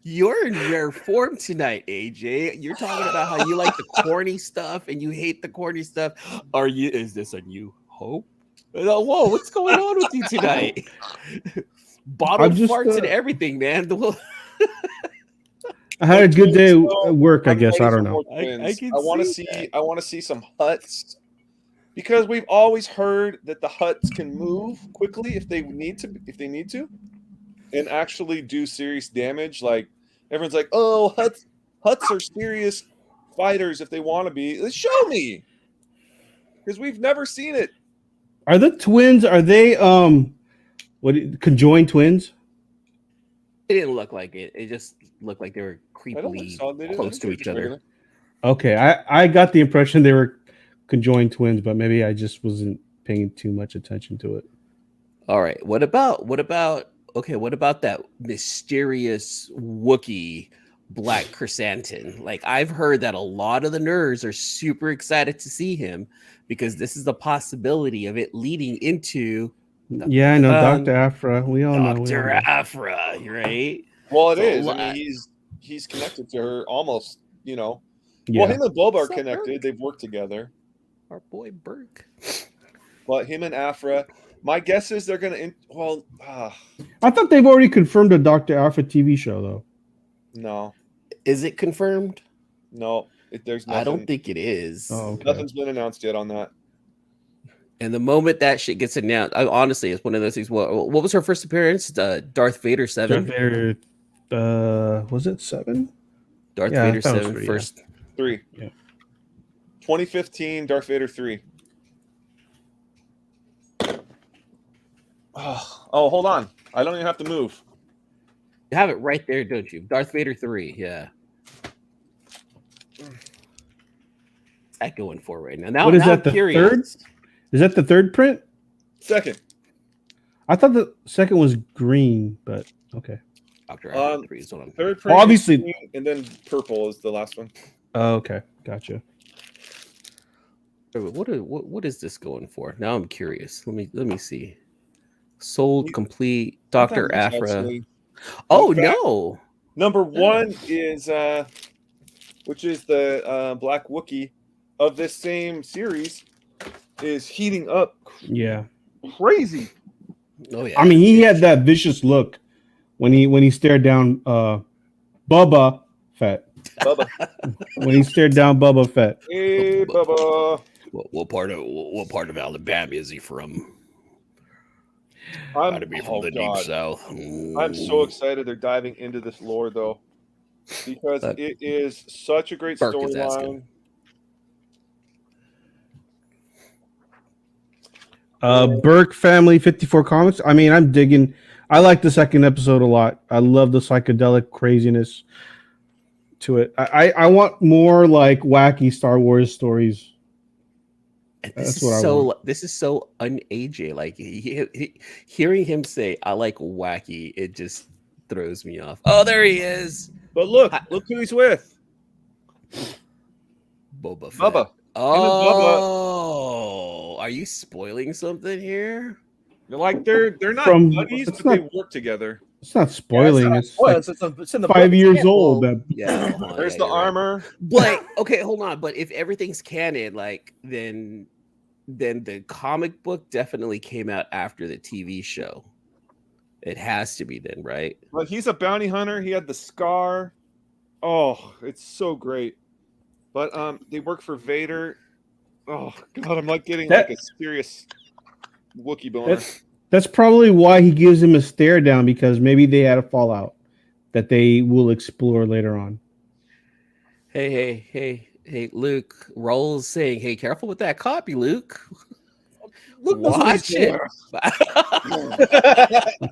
You're in rare form tonight, AJ. You're talking about how you like the corny stuff and you hate the corny stuff. Is this a new hope? Whoa, what's going on with you tonight? Bottled farts and everything, man. I had a good day at work, I guess. I don't know. I want to see some huts, because we've always heard that the huts can move quickly if they need to, and actually do serious damage. Like everyone's like, "Oh, huts are serious fighters if they want to be." Show me, because we've never seen it. Are the twins? Are they conjoined twins? It didn't look like it. It just looked like they were creepily close to each other. Okay, I got the impression they were conjoined twins, but maybe I just wasn't paying too much attention to it. All right. What about that mysterious Wookiee Black Chrysanthemum? Like, I've heard that a lot of the nerds are super excited to see him because this is the possibility of it leading into I know Dr. Afra. We all know Dr. Afra, right? Well, it is. I mean, he's connected to her almost, Yeah. Well, him and Boba are connected. Burke? They've worked together. Our boy Burke. But him and Afra, my guess is they're going to... I thought they've already confirmed a Dr. Afra TV show, though. No. Is it confirmed? No. There's nothing. I don't think it is. Oh, okay. Nothing's been announced yet on that. And the moment that shit gets announced, honestly, it's one of those things. What was her first appearance? Darth Vader 7? Darth Vader, was it 7? Darth Vader 7 first. 3. Yeah. 2015, Darth Vader 3. Oh, hold on. I don't even have to move. You have it right there, don't you? Darth Vader 3, yeah. What's that going for right now? What is that, I'm the third? Is that the third print? Second. I thought the second was green, but okay. Dr. Afra 3 is what I'm... Third print, obviously, green, and then purple is the last one. Oh, okay, gotcha. What is this going for? Now I'm curious. Let me see. Sold complete Dr. Afra. Oh no. Number 1 is which is the Black Wookiee of this same series, is heating up. Yeah. Crazy. Oh yeah. I mean, he had that vicious look when he stared down Boba Fett. When he stared down Boba Fett. Hey, Bubba. What part of Alabama is he from? I'm Gotta be from the deep south. I'm so excited they're diving into this lore, though, because it is such a great storyline. Burke Family 54 Comics. I mean, I'm digging. I like the second episode a lot. I love the psychedelic craziness to it. I want more like wacky Star Wars stories. This is so un-AJ. Like hearing him say, "I like wacky," it just throws me off. Oh, there he is. But look who he's with. Boba Fett. Bubba. Oh, are you spoiling something here? Like they're not From- buddies, it's but they not- work together. It's not spoiling. Yeah, it's like it's in the 5 book. years Yeah, old. well, That Yeah, hold on, There's yeah, the you're right. armor. But okay, hold on. But if everything's canon, like then the comic book definitely came out after the TV show. It has to be then, right? But he's a bounty hunter. He had the scar. Oh, it's so great. But they work for Vader. Oh God, I'm like getting That- like a serious Wookiee boner. that's probably why he gives him a stare down, because maybe they had a fallout that they will explore later on. Hey, Luke. Roll's saying, "Hey, careful with that copy, Luke. Luke knows what he's Watch it."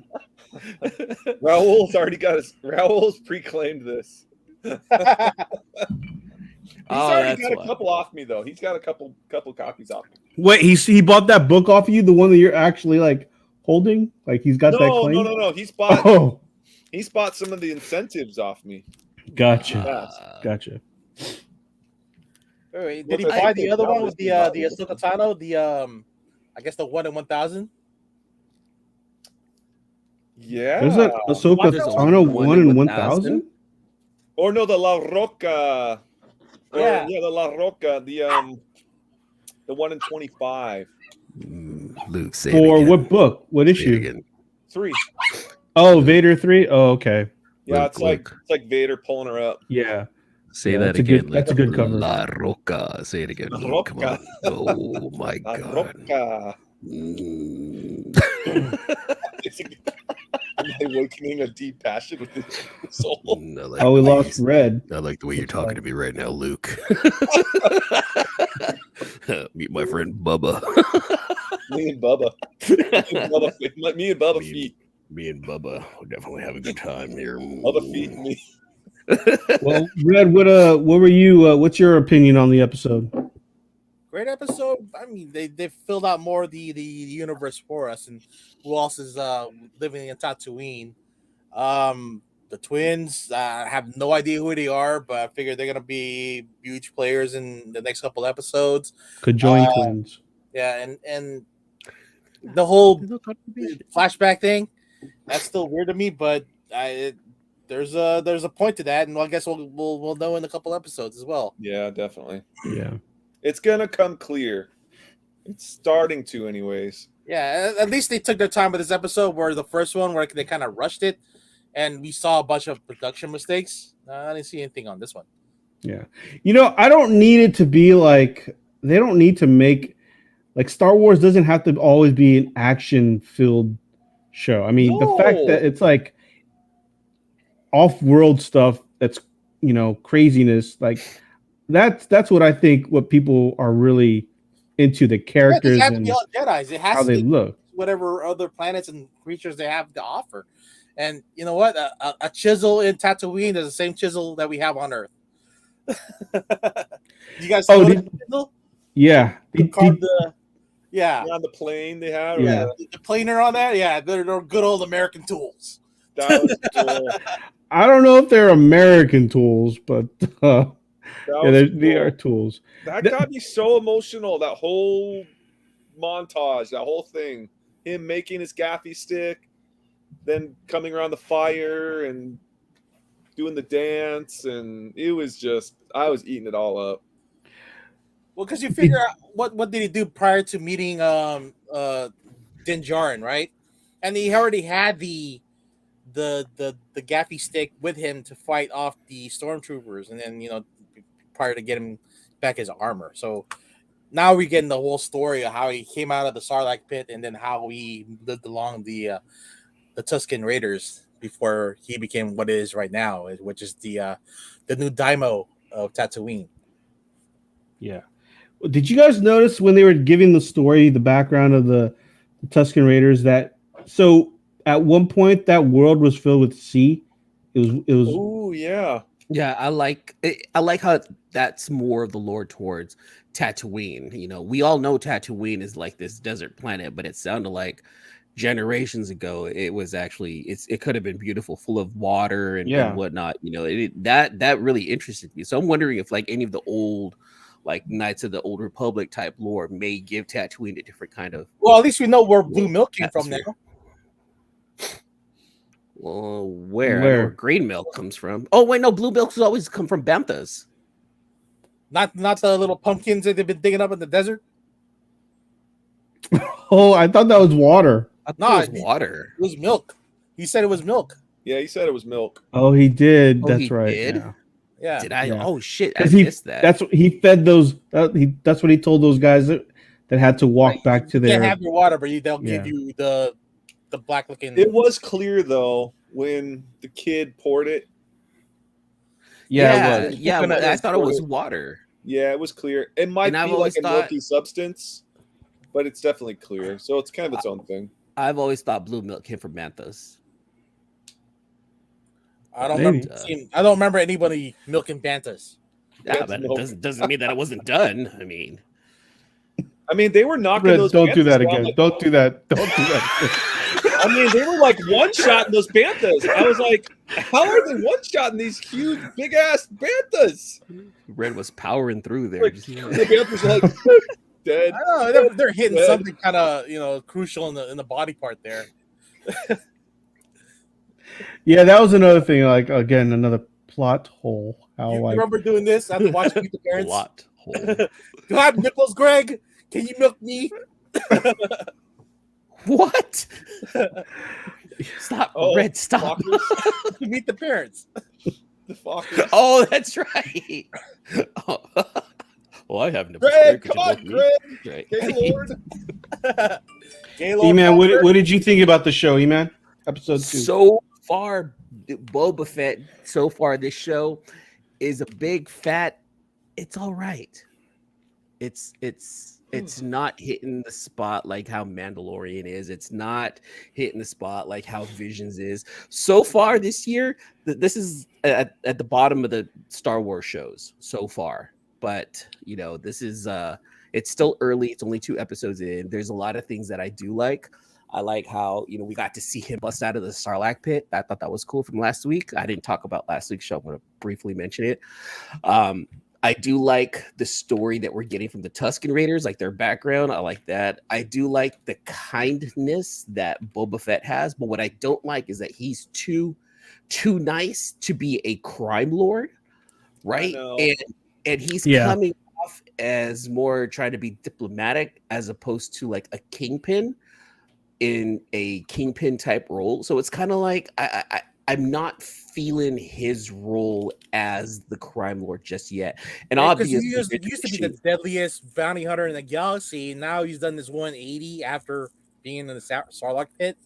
Raul's already got his. Raul's pre-claimed this. He's already got a couple off me though. He's got a couple copies off me. Wait, he bought that book off you, the one that you're actually like holding? Like he's got that claim? No. He's bought. Oh, He's bought some of the incentives off me. gotcha. Gotcha. Wait, did he Look, I buy think the other that one was with the the Ahsoka Tano? The I guess the 1 in 1,000. Yeah. There's a Ahsoka There's a Tano 1 1 in in 1,000? 1,000? Or no, the La Roca. Yeah. The La Roca. The 1 in 25. Luke, say For what book? What issue? 3. Oh, Vader 3? Oh, okay. Yeah, Luke, it's like Vader pulling her up. Yeah. Say Yeah, that that's a again. good- that's a good cover. La Roca. Say it again. La Luke, come Roca. on. Oh my La god. Roca. Mm. Am I awakening a deep passion with this soul? I like Oh, we the way lost you- Red. I like the way you're talking to me right now, Luke. Meet my friend Bubba. Me and Bubba. Me and Bubba feet. Me and Bubba will definitely have a good time here. Bubba feet and me. Well, Red, what were you? What's your opinion on the episode? Great episode. I mean, they filled out more of the universe for us, and who else is living in Tatooine? The twins. I have no idea who they are, but I figure they're gonna be huge players in the next couple episodes. Conjoined twins. Yeah, and the whole flashback thing, that's still weird to me, but there's a point to that, and I guess we'll know in a couple episodes as well. Yeah, definitely. Yeah. It's gonna come clear. It's starting to, anyways. Yeah, at least they took their time with this episode, where the first one where they kind of rushed it, and we saw a bunch of production mistakes. I didn't see anything on this one. Yeah. I don't need it to be like, they don't need to make, like, Star Wars doesn't have to always be an action-filled show. I mean, the fact that it's like off-world stuff that's, craziness, like, that's what I think what people are really into, the characters it has to and be all Jedis. It has how to they be look. whatever other planets and creatures they have to offer. And you know what? A chisel in Tatooine is the same chisel that we have on Earth. You guys Oh, know the chisel? Yeah. Yeah. On the plane they had. Yeah. The planer on that? Yeah, they're good old American tools. That was cool. I don't know if they're American tools, but That yeah, was they cool. are tools. That got me so emotional. That whole montage, that whole thing, him making his gaffy stick, then coming around the fire and doing the dance, and it was just, I was eating it all up. Well, because you figure out what did he do prior to meeting Din Djarin, right? And he already had the gaffy stick with him to fight off the stormtroopers, and then prior to getting back his armor. So now we're getting the whole story of how he came out of the Sarlacc pit, and then how he lived along the Tusken Raiders before he became what it is right now, which is the new Daimo of Tatooine. Yeah. Did you guys notice when they were giving the story, the background of the Tusken Raiders, that so at one point that world was filled with sea? It was Oh yeah. Yeah, I like how that's more of the lore towards Tatooine. We all know Tatooine is like this desert planet, but it sounded like generations ago it was actually it could have been beautiful, full of water and whatnot. That really interested me. So I'm wondering if like any of the old like Knights of the Old Republic type lore may give Tatooine a different kind of. Well, at least we know where blue milk came from atmosphere. now. Well, where? I know where Where? green milk comes from. Oh wait, no, blue milk has always come from Banthas. Not the little pumpkins that they've been digging up in the desert. Oh, I thought that was water. I thought No, it was water. It was milk. He said it was milk. Yeah, he said it was milk. Oh, he did. Oh, That's he right. did? Yeah. Yeah. Did I? Yeah. Oh shit! I 'Cause he, missed that. that's what he fed those. That's what he told those guys that had to walk Right, back to You can't their. have your water, but they'll Yeah. give you the black looking. It was clear though when the kid poured it. Yeah, it was. yeah. Coconut I was thought it was poured. water. Yeah, it was clear. It might And I've be like always a thought- milky substance, but it's definitely clear. So it's kind of its own thing. I've always thought blue milk came from Banthas. I don't Maybe. remember. I don't remember anybody milking Bantas. Yeah, That's but milk. it doesn't mean that it wasn't done. I mean, I mean, they were knocking Red, those. don't do Banthas that down again. like- Don't do that. Don't do that. I mean, they were like one shotting those banthas. I was like, how are they one shotting these huge, big ass banthas? Red was powering through there. Like, Just- the banthas are like dead. I don't know. They're hitting Red. something kind of crucial in the body part there. Yeah, that was another thing. Like again, another plot hole. How You like remember doing this after watching Meet the Parents? Plot hole. Do I have nipples, Greg? Can you milk me? What? Stop, Oh, Red. Stop. Fockers, Meet the Parents. the Fockers. Oh, that's right. Oh. Well, I have no. Greg, come on, Greg. Right. Gaylord. Gaylord E-Man, Fokker. what did you think about the show, E-Man? Episode 2. So far, Boba Fett. So far, this show is a big fat. It's all right. It's not hitting the spot like how Mandalorian is. It's not hitting the spot like how Visions is. So far this year, this is at the bottom of the Star Wars shows so far. But this is it's still early. It's only 2 episodes in. There's a lot of things that I do like. I like how we got to see him bust out of the Sarlacc pit. I thought that was cool from last week. I didn't talk about last week's show. I'm going to briefly mention it. I do like the story that we're getting from the Tusken Raiders, like their background. I like that. I do like the kindness that Boba Fett has, but what I don't like is that he's too nice to be a crime lord, right? know. And he's Yeah. coming off as more trying to be diplomatic as opposed to like a kingpin in a kingpin type role. So it's kind of like I'm not feeling his role as the crime lord just yet. And Because obviously, he used to be the deadliest bounty hunter in the galaxy. Now he's done this 180 after being in the Sarlacc pit.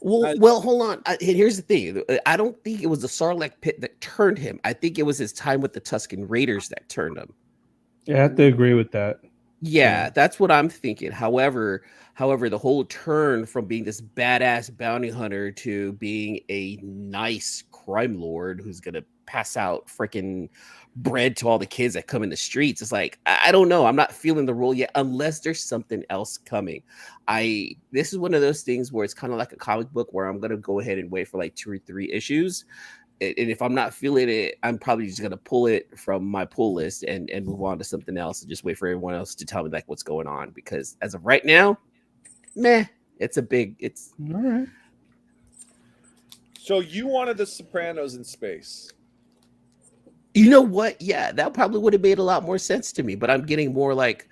Well, hold on. Here's the thing. I don't think it was the Sarlacc pit that turned him. I think it was his time with the Tusken Raiders that turned him. Yeah, I have to agree with that. Yeah, that's what I'm thinking. However, the whole turn from being this badass bounty hunter to being a nice crime lord who's gonna pass out freaking bread to all the kids that come in the streets, it's like I don't know. I'm not feeling the role yet, unless there's something else coming. This is one of those things where it's kind of like a comic book where I'm gonna go ahead and wait for like 2 or 3 issues. And if I'm not feeling it, I'm probably just gonna pull it from my pull list and move on to something else and just wait for everyone else to tell me like what's going on. Because as of right now, meh. It's All right. So you wanted the Sopranos in space. you know what? Yeah, that probably would have made a lot more sense to me. But I'm getting more like,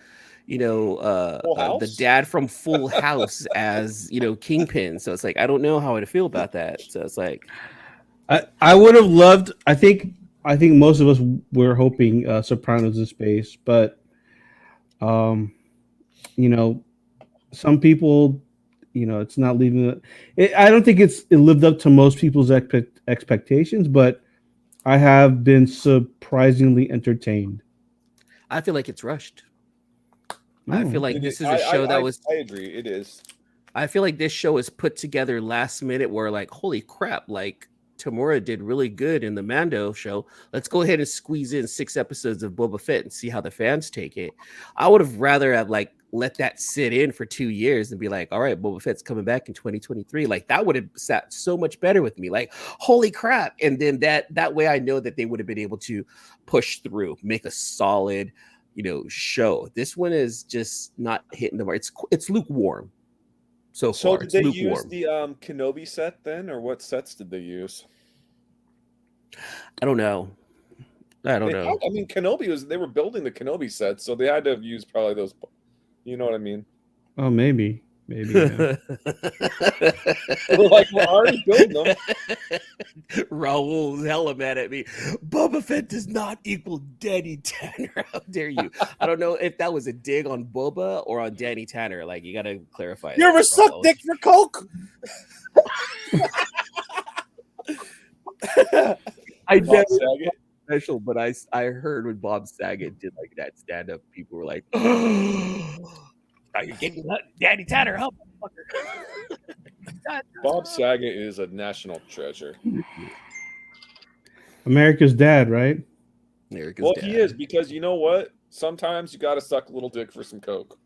the dad from Full House as Kingpin. So it's like I don't know how to feel about that. So it's like. I would have loved. I think most of us were hoping Sopranos in space, but some people, it's not leaving. I don't think it lived up to most people's expectations, but I have been surprisingly entertained. I feel like it's rushed. Oh. I feel like It this is- is a show that was. I agree. It is. I feel like this show is put together last minute. Where like, holy crap! Like Tamura did really good in the Mando show. Let's go ahead and squeeze in 6 episodes of Boba Fett and see how the fans take it. I would have rather have like let that sit in for 2 years and be like, all right, Boba Fett's coming back in 2023. Like that would have sat so much better with me. Like, holy crap. And then that way I know that they would have been able to push through, make a solid show. This one is just not hitting the mark. It's lukewarm so So far. did It's they lukewarm. use the Kenobi set then, or what sets did they use? I don't know. I don't know. I mean, they were building the Kenobi set, so they had to have used probably those. You know what I mean? Oh, maybe. Yeah. They were like, we're already building them. Raul's hella mad at me. Boba Fett does not equal Danny Tanner. How dare you? I don't know if that was a dig on Boba or on Danny Tanner. Like, you got to clarify. You ever suck dick for coke? I Bob never Saget. special, but I heard when Bob Saget did like that stand up, people were like, "Are you getting Danny Tanner? Help, motherfucker." Bob Saget is a national treasure. America's dad, right? America's Well, dad. he is, because you know what? Sometimes you got to suck a little dick for some coke.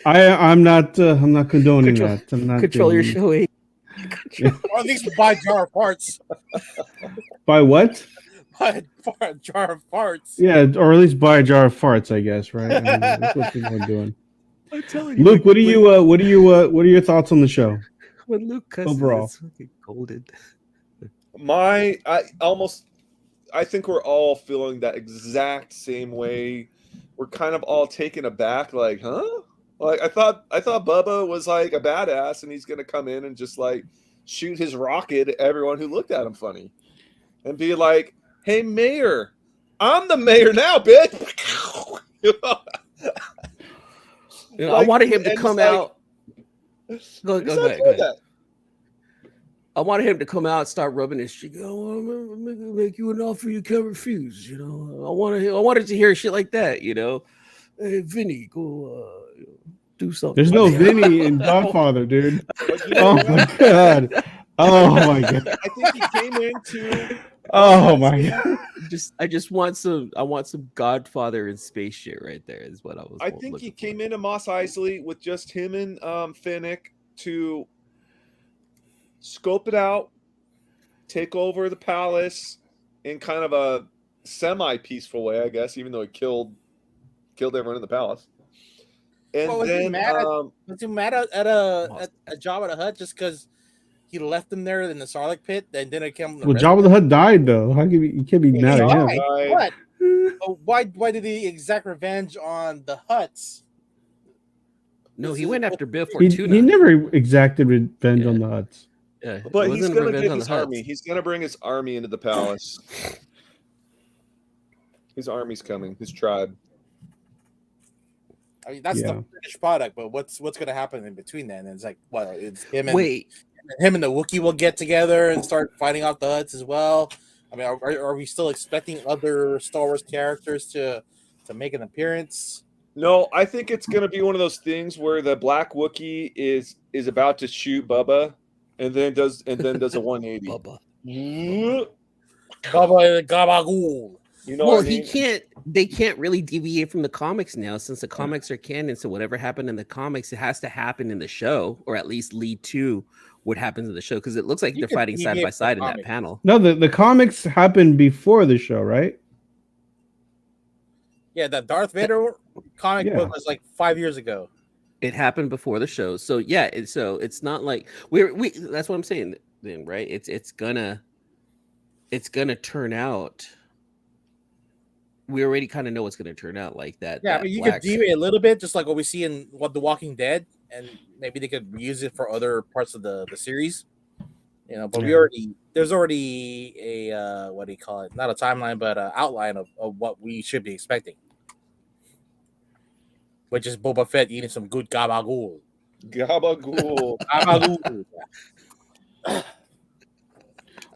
I'm not condoning Control- that. I'm not Control your doing- showing. Or at least buy a jar of farts. Buy what? Buy a jar of farts. Yeah, or at least buy a jar of farts, I guess, right? I mean, that's what people are doing. I'm telling you, Luke, what are your thoughts on the show? when Luke cusses, overall? it's fucking golden. I think we're all feeling that exact same way. We're kind of all taken aback, like, huh? Like, I thought Bubba was like a badass, and he's gonna come in and just like shoot his rocket at everyone who looked at him funny, and be like, "Hey, Mayor, I'm the mayor now, bitch." I Like, wanted him to and come it's like- out. Go He's not ahead. doing that. I wanted him to come out, start rubbing his cheek. Oh, I'm gonna make you an offer you can't refuse. I wanted to hear shit like that. Hey, Vinny, go do something. There's no Vinny in Godfather, dude. But you know Oh what? my god. Oh my god. I think he came into. Oh my god. I just want some. I want some Godfather and space shit right there. Is what I was. I think he came into Mos Eisley with just him and Finnick to scope it out, take over the palace in kind of a semi-peaceful way, I guess, even though he killed everyone in the palace. And Well, was he mad at a Jabba the Hutt just because he left him there in the Sarlacc pit and then it came? Well, Jabba the Hutt died though. How can you can't be mad at him? What? Why did he exact revenge on the Hutts? No, he went after Biff He Fortuna. never exacted revenge on the Hutts. Yeah, But it he's wasn't going to revenge get on his the Hutts. army. He's going to bring his army into the palace. His army's coming. His tribe. I mean, that's the finished product, but what's going to happen in between then? It's like, what? It's him and him and the Wookiee will get together and start fighting off the Hutts as well. I mean, are we still expecting other Star Wars characters to make an appearance? No, I think it's going to be one of those things where the Black Wookiee is about to shoot Bubba, and then does a 180. Bubba. Bubba the Gabagool. You know Well, what I mean? they can't really deviate from the comics now, since the comics are canon. So whatever happened in the comics, it has to happen in the show, or at least lead to what happens in the show, because it looks like they're fighting side by side in that panel. No, the comics happened before the show, right? Yeah, the Darth Vader comic book was like 5 years ago. It happened before the show, so yeah. It's not like we. That's what I'm saying. Then right, it's gonna turn out. We already kind of know what's going to turn out like that. Yeah, I mean, you could deviate a little bit, just like what we see in The Walking Dead, and maybe they could use it for other parts of the series. But there's already a what do you call it? Not a timeline, but an outline of what we should be expecting, which is Boba Fett eating some good gabagool. Gabagool. Gabagool.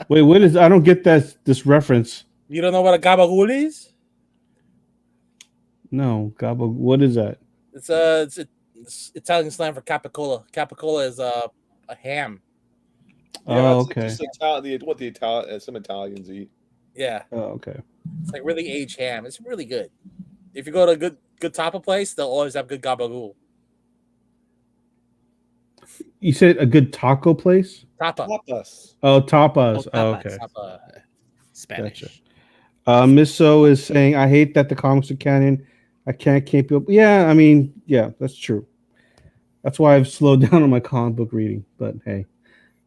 Wait, what is? I don't get this reference. You don't know what a gabagool is? No, gabba. What is that? It's Italian slang for capicola. Capicola is a ham. Oh, okay. Just some Italians eat. Yeah. Oh, okay. It's like really aged ham. It's really good. If you go to a good tapas place, they'll always have good gabagool. You said a good taco place? Tapas. Tapas. Oh, tapas. Oh, okay. Tapa. Spanish. Gotcha. Miss So is saying, I hate that the comics are canon. I can't keep up. Yeah, I mean, yeah, that's true. That's why I've slowed down on my comic book reading. But hey,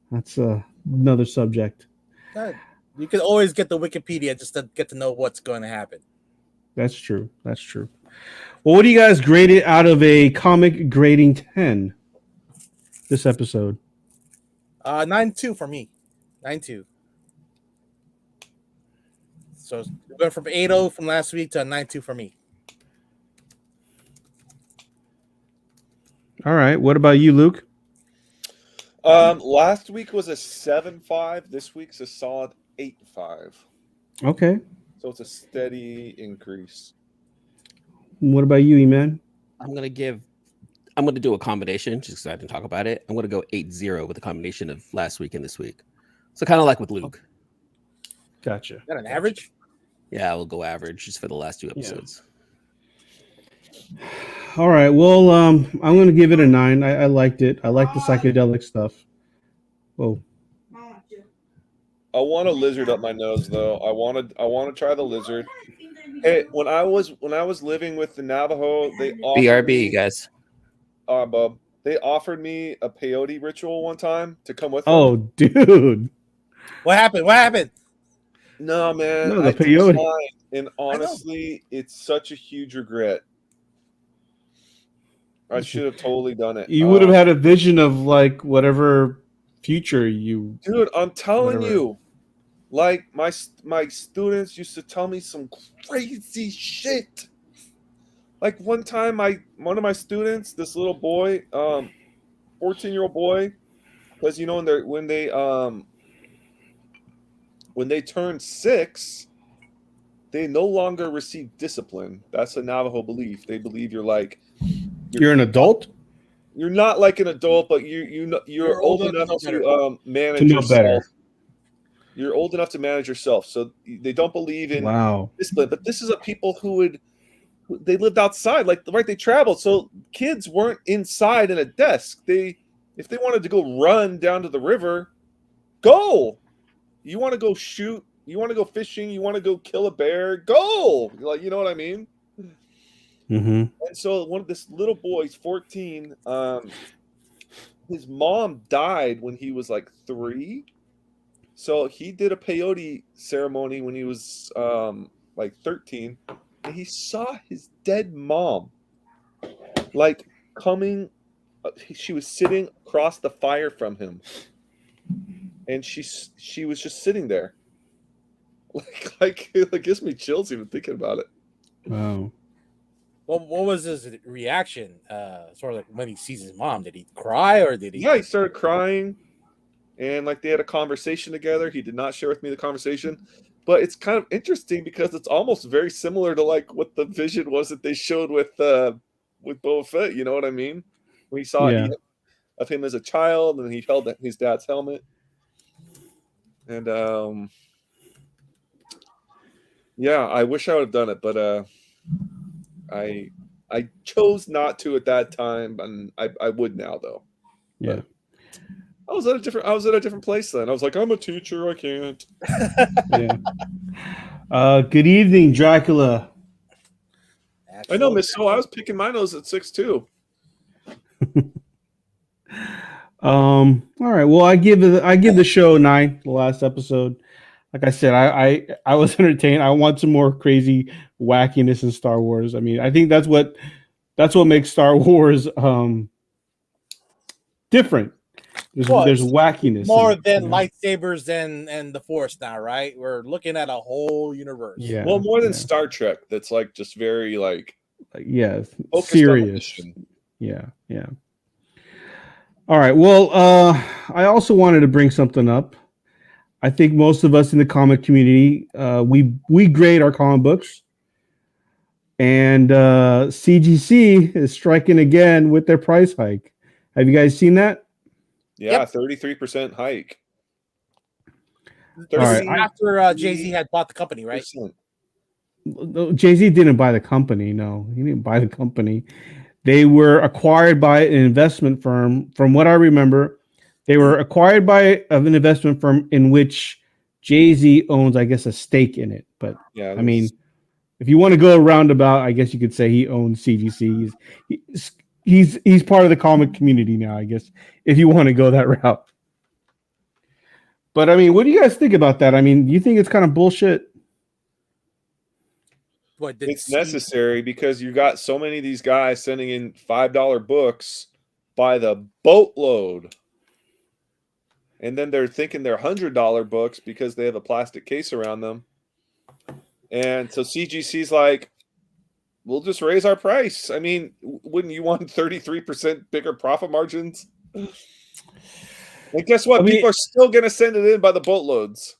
that's another subject. God, you can always get the Wikipedia just to get to know what's going to happen. That's true. That's true. Well, what do you guys grade it out of a comic grading 10 this episode? 9.2 for me. 9.2. So we're going from 8.0 from last week to a 9.2 for me. All right. What about you, Luke? Last week was a 7.5. This week's a solid 8.5. Okay. So it's a steady increase. What about you, E-Man? I'm gonna do a combination just because I didn't talk about it. I'm gonna go 8-0 with a combination of last week and this week. So kind of like with Luke. Gotcha. Is that an average? Yeah, we'll go average just for the last 2 episodes. All right. Well, I'm going to give it a 9. I liked it. I like the psychedelic stuff. Whoa. I want a lizard up my nose though. I want to try the lizard. Hey, when I was living with the Navajo, they offered BRB, guys. Bub. They offered me a peyote ritual one time to come with them. Oh, dude. What happened? No, man. No, the I peyote. declined, and honestly, it's such a huge regret. I should have totally done it. You would have had a vision of like whatever future you. Dude, I'm telling Whatever. you, like my students used to tell me some crazy shit. Like one time, one of my students, this little boy, 14-year-old boy, because you know when they turn 6, they no longer receive discipline. That's a Navajo belief. They believe You're an adult? You're not like an adult, but you're old enough to manage yourself. Better. You're old enough to manage yourself. So they don't believe in discipline. But this is a people who they lived outside, they traveled. So kids weren't inside in a desk. If they wanted to go run down to the river, go. You want to go shoot, you want to go fishing, you want to go kill a bear, go. Like, you know what I mean? Mm-hmm. And so this little boy, he's 14. His mom died when he was like 3. So he did a peyote ceremony when he was like 13, and he saw his dead mom like coming. She was sitting across the fire from him, and she was just sitting there. Like it gives me chills even thinking about it. Wow. What was his reaction? Sort of like when he sees his mom, did he cry or did he? Yeah, he started crying, and like they had a conversation together. He did not share with me the conversation, but it's kind of interesting because it's almost very similar to like what the vision was that they showed with Boba Fett. You know what I mean? When he saw it of him as a child, and he held his dad's helmet, and yeah, I wish I would have done it, but I chose not to at that time, and I would now though. Yeah. But I was at a different place then. I was like, I'm a teacher, I can't. Yeah. Good evening, Dracula. I know, Miss So. I was picking my nose at 6 too. All right. Well, I give the show a 9. The last episode, like I said, I was entertained. I want some more crazy wackiness in Star Wars. I mean, I think that's what makes Star Wars different. There's wackiness. More than lightsabers and the Force now, right? We're looking at a whole universe. Yeah. Well, more than Star Trek. That's like just very serious. Yeah. All right. Well, I also wanted to bring something up. I think most of us in the comic community, we grade our comic books, and CGC is striking again with their price hike. Have you guys seen that? Yeah, 33% hike. Right. After Jay-Z had bought the company, right? Jay-Z didn't buy the company. No, he didn't buy the company. They were acquired by an investment firm. From what I remember, they were acquired by an investment firm in which Jay-Z owns, I guess, a stake in it. But Yeah, I mean, if you want to go roundabout, I guess you could say he owns CGC. He's part of the comic community now, I guess, if you want to go that route. But I mean, what do you guys think about that? I mean, do you think it's kind of bullshit? it's necessary because you got so many of these guys sending in $5 books by the boatload. And then they're thinking they're $100 books because they have a plastic case around them. And so CGC's like, we'll just raise our price. I mean, wouldn't you want 33% bigger profit margins? And guess what? People are still going to send it in by the boatloads.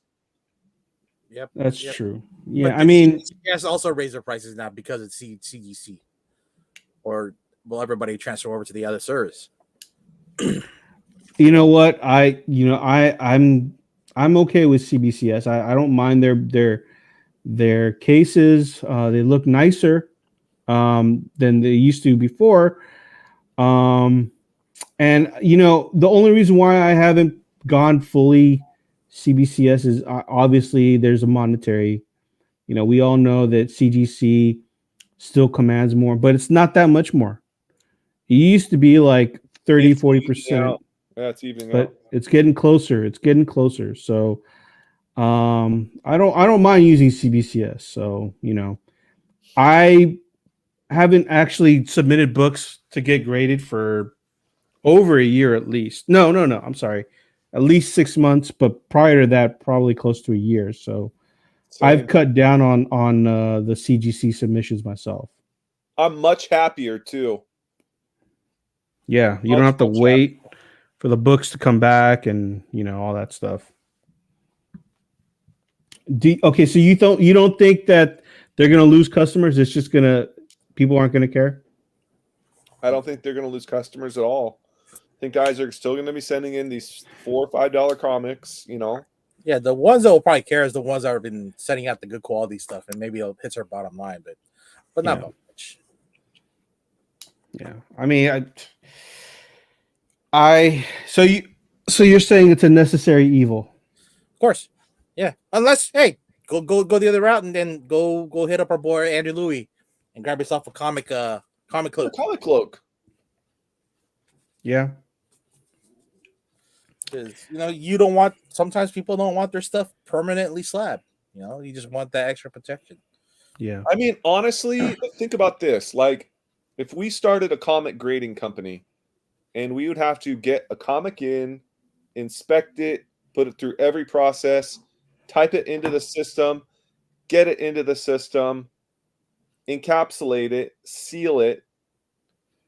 Yep, that's true. Yeah, but I mean, CGS also raise their prices now because it's CGC, or will everybody transfer over to the other service? you know what? I'm okay with CBCS. I don't mind their cases. They look nicer than they used to before. And the only reason why I haven't gone fully CBCS is obviously there's a monetary. We all know that CGC still commands more, but it's not that much more. It used to be like 30-40%. Yeah, it's evening but out. it's getting closer. It's getting closer. So I don't mind using CBCS. So, I haven't actually submitted books to get graded for over a year at least. No. I'm sorry. At least 6 months, but prior to that, probably close to a year. So I've cut down on the CGC submissions myself. I'm much happier too. Yeah, you don't have to wait for the books to come back and all that stuff. Okay, so you don't think that they're gonna lose customers? It's just people aren't gonna care. I don't think they're gonna lose customers at all. I think guys are still gonna be sending in these $4 or $5 comics. Yeah, the ones that will probably care is the ones that have been sending out the good quality stuff, and maybe it'll hit their bottom line, but not much. Yeah, I mean, so you're saying it's a necessary evil? Of course, yeah. Unless, hey, go the other route and then go hit up our boy Andrew Louie and grab yourself a comic cloak. Comic cloak. Yeah. Because you don't want. Sometimes people don't want their stuff permanently slabbed. You just want that extra protection. Yeah. I mean, honestly, think about this. Like, if we started a comic grading company, and we would have to get a comic in, inspect it, put it through every process, type it into the system, get it into the system, encapsulate it, seal it,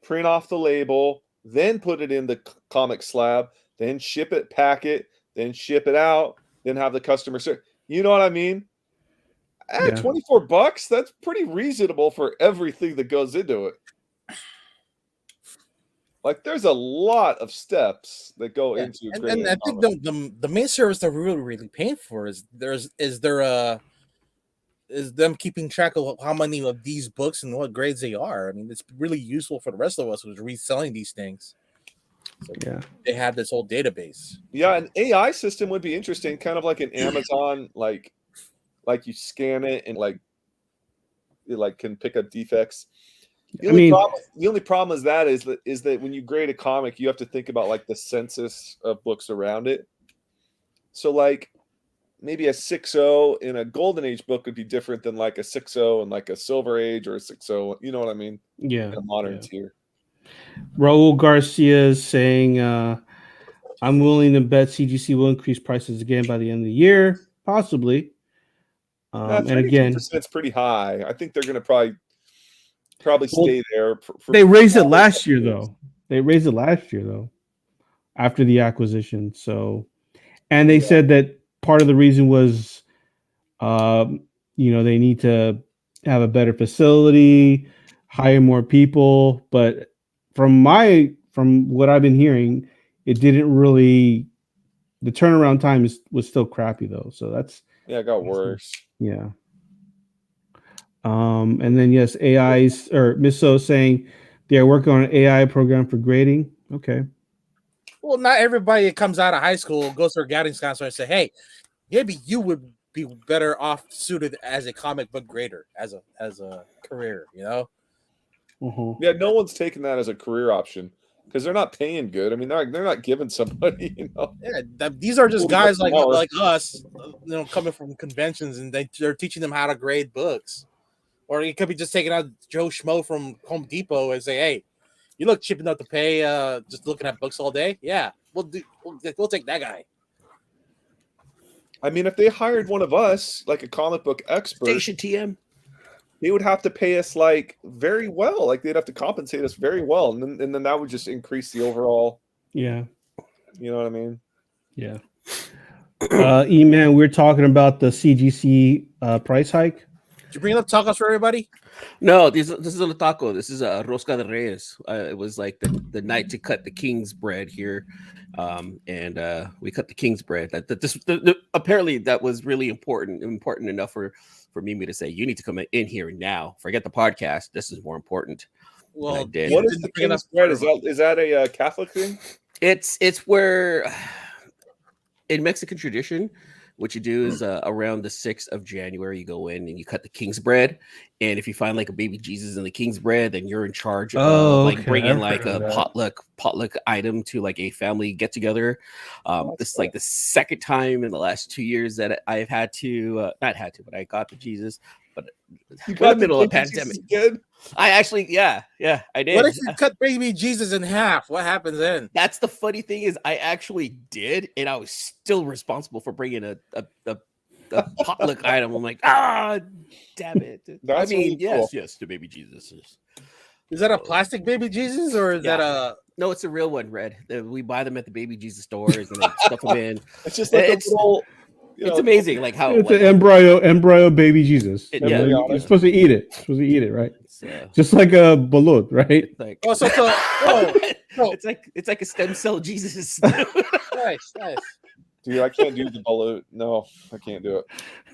print off the label, then put it in the comic slab, then ship it, pack it, then ship it out, then have the customer service. You know what I mean? Yeah. $24, that's pretty reasonable for everything that goes into it. Like, there's a lot of steps that go into and I think the main service that we're really paying for is them keeping track of how many of these books and what grades they are. I mean, it's really useful for the rest of us who's reselling these things. So yeah, they have this whole database. Yeah, an AI system would be interesting, kind of like an Amazon, like you scan it and it can pick up defects. The only problem is that when you grade a comic, you have to think about like the census of books around it. So like maybe a 6.0 in a golden age book would be different than like a 6.0 in like a silver age or a 6.0. You know what I mean? Yeah. In a modern tier. Raul Garcia is saying, I'm willing to bet CGC will increase prices again by the end of the year, possibly. And again, it's pretty high. I think they're going to probably stay there. They raised it last year, though. After the acquisition. So, and they said that part of the reason was, they need to have a better facility, hire more people. But from what I've been hearing, it didn't really. The turnaround time was still crappy though. So it got worse. Yeah. And then yes, AIs or Miso saying they are working on an AI program for grading. Okay. Well, not everybody that comes out of high school goes to a guidance counselor and say, "Hey, maybe you would be better off suited as a comic book grader, as a career, you know. Mm-hmm. Yeah, no one's taking that as a career option because they're not paying good. I mean, they're not giving somebody, you know. Yeah, these are just $40 guys an hour. like us, you know, coming from conventions, and they're teaching them how to grade books. Or you could be just taking out Joe Schmo from Home Depot and say, "Hey, you look cheap enough to pay just looking at books all day. Yeah, we'll take that guy." I mean, if they hired one of us, like a comic book expert, Station TM. they would have to pay us like very well. Like they'd have to compensate us very well, and then that would just increase the overall. Yeah. You know what I mean? Yeah. E-Man, we're talking about the CGC price hike. Did you bring up tacos for everybody? No, this is a taco. This is a rosca de reyes. It was like the night to cut the king's bread here, and we cut the king's bread. Apparently that was really important enough for Mimi to say, you need to come in here now. Forget the podcast. This is more important. Well, what is the king's bread? Is that a Catholic thing? It's where in Mexican tradition, what you do is around the 6th of January, you go in and you cut the king's bread. And if you find like a baby Jesus in the king's bread, then you're in charge of like bringing like a potluck item to like a family get together. This is like the second time in the last 2 years that I've had to, but I got the Jesus. But you got in the middle of pandemic. I actually, yeah, I did. What if you cut baby Jesus in half? What happens then? That's the funny thing is I actually did, and I was still responsible for bringing a potluck item. I'm like, damn it. That's really cool. Yes, the baby Jesus is that a plastic baby Jesus or is that a? No, it's a real one, Red. We buy them at the baby Jesus stores and they stuff them in. It's just like it's amazing, like how it's an embryo baby Jesus. You're supposed to eat it. You're supposed to eat it, right? Just like a balut, right? Like, it's like a stem cell Jesus. Nice. Dude, I can't do the balut. No, I can't do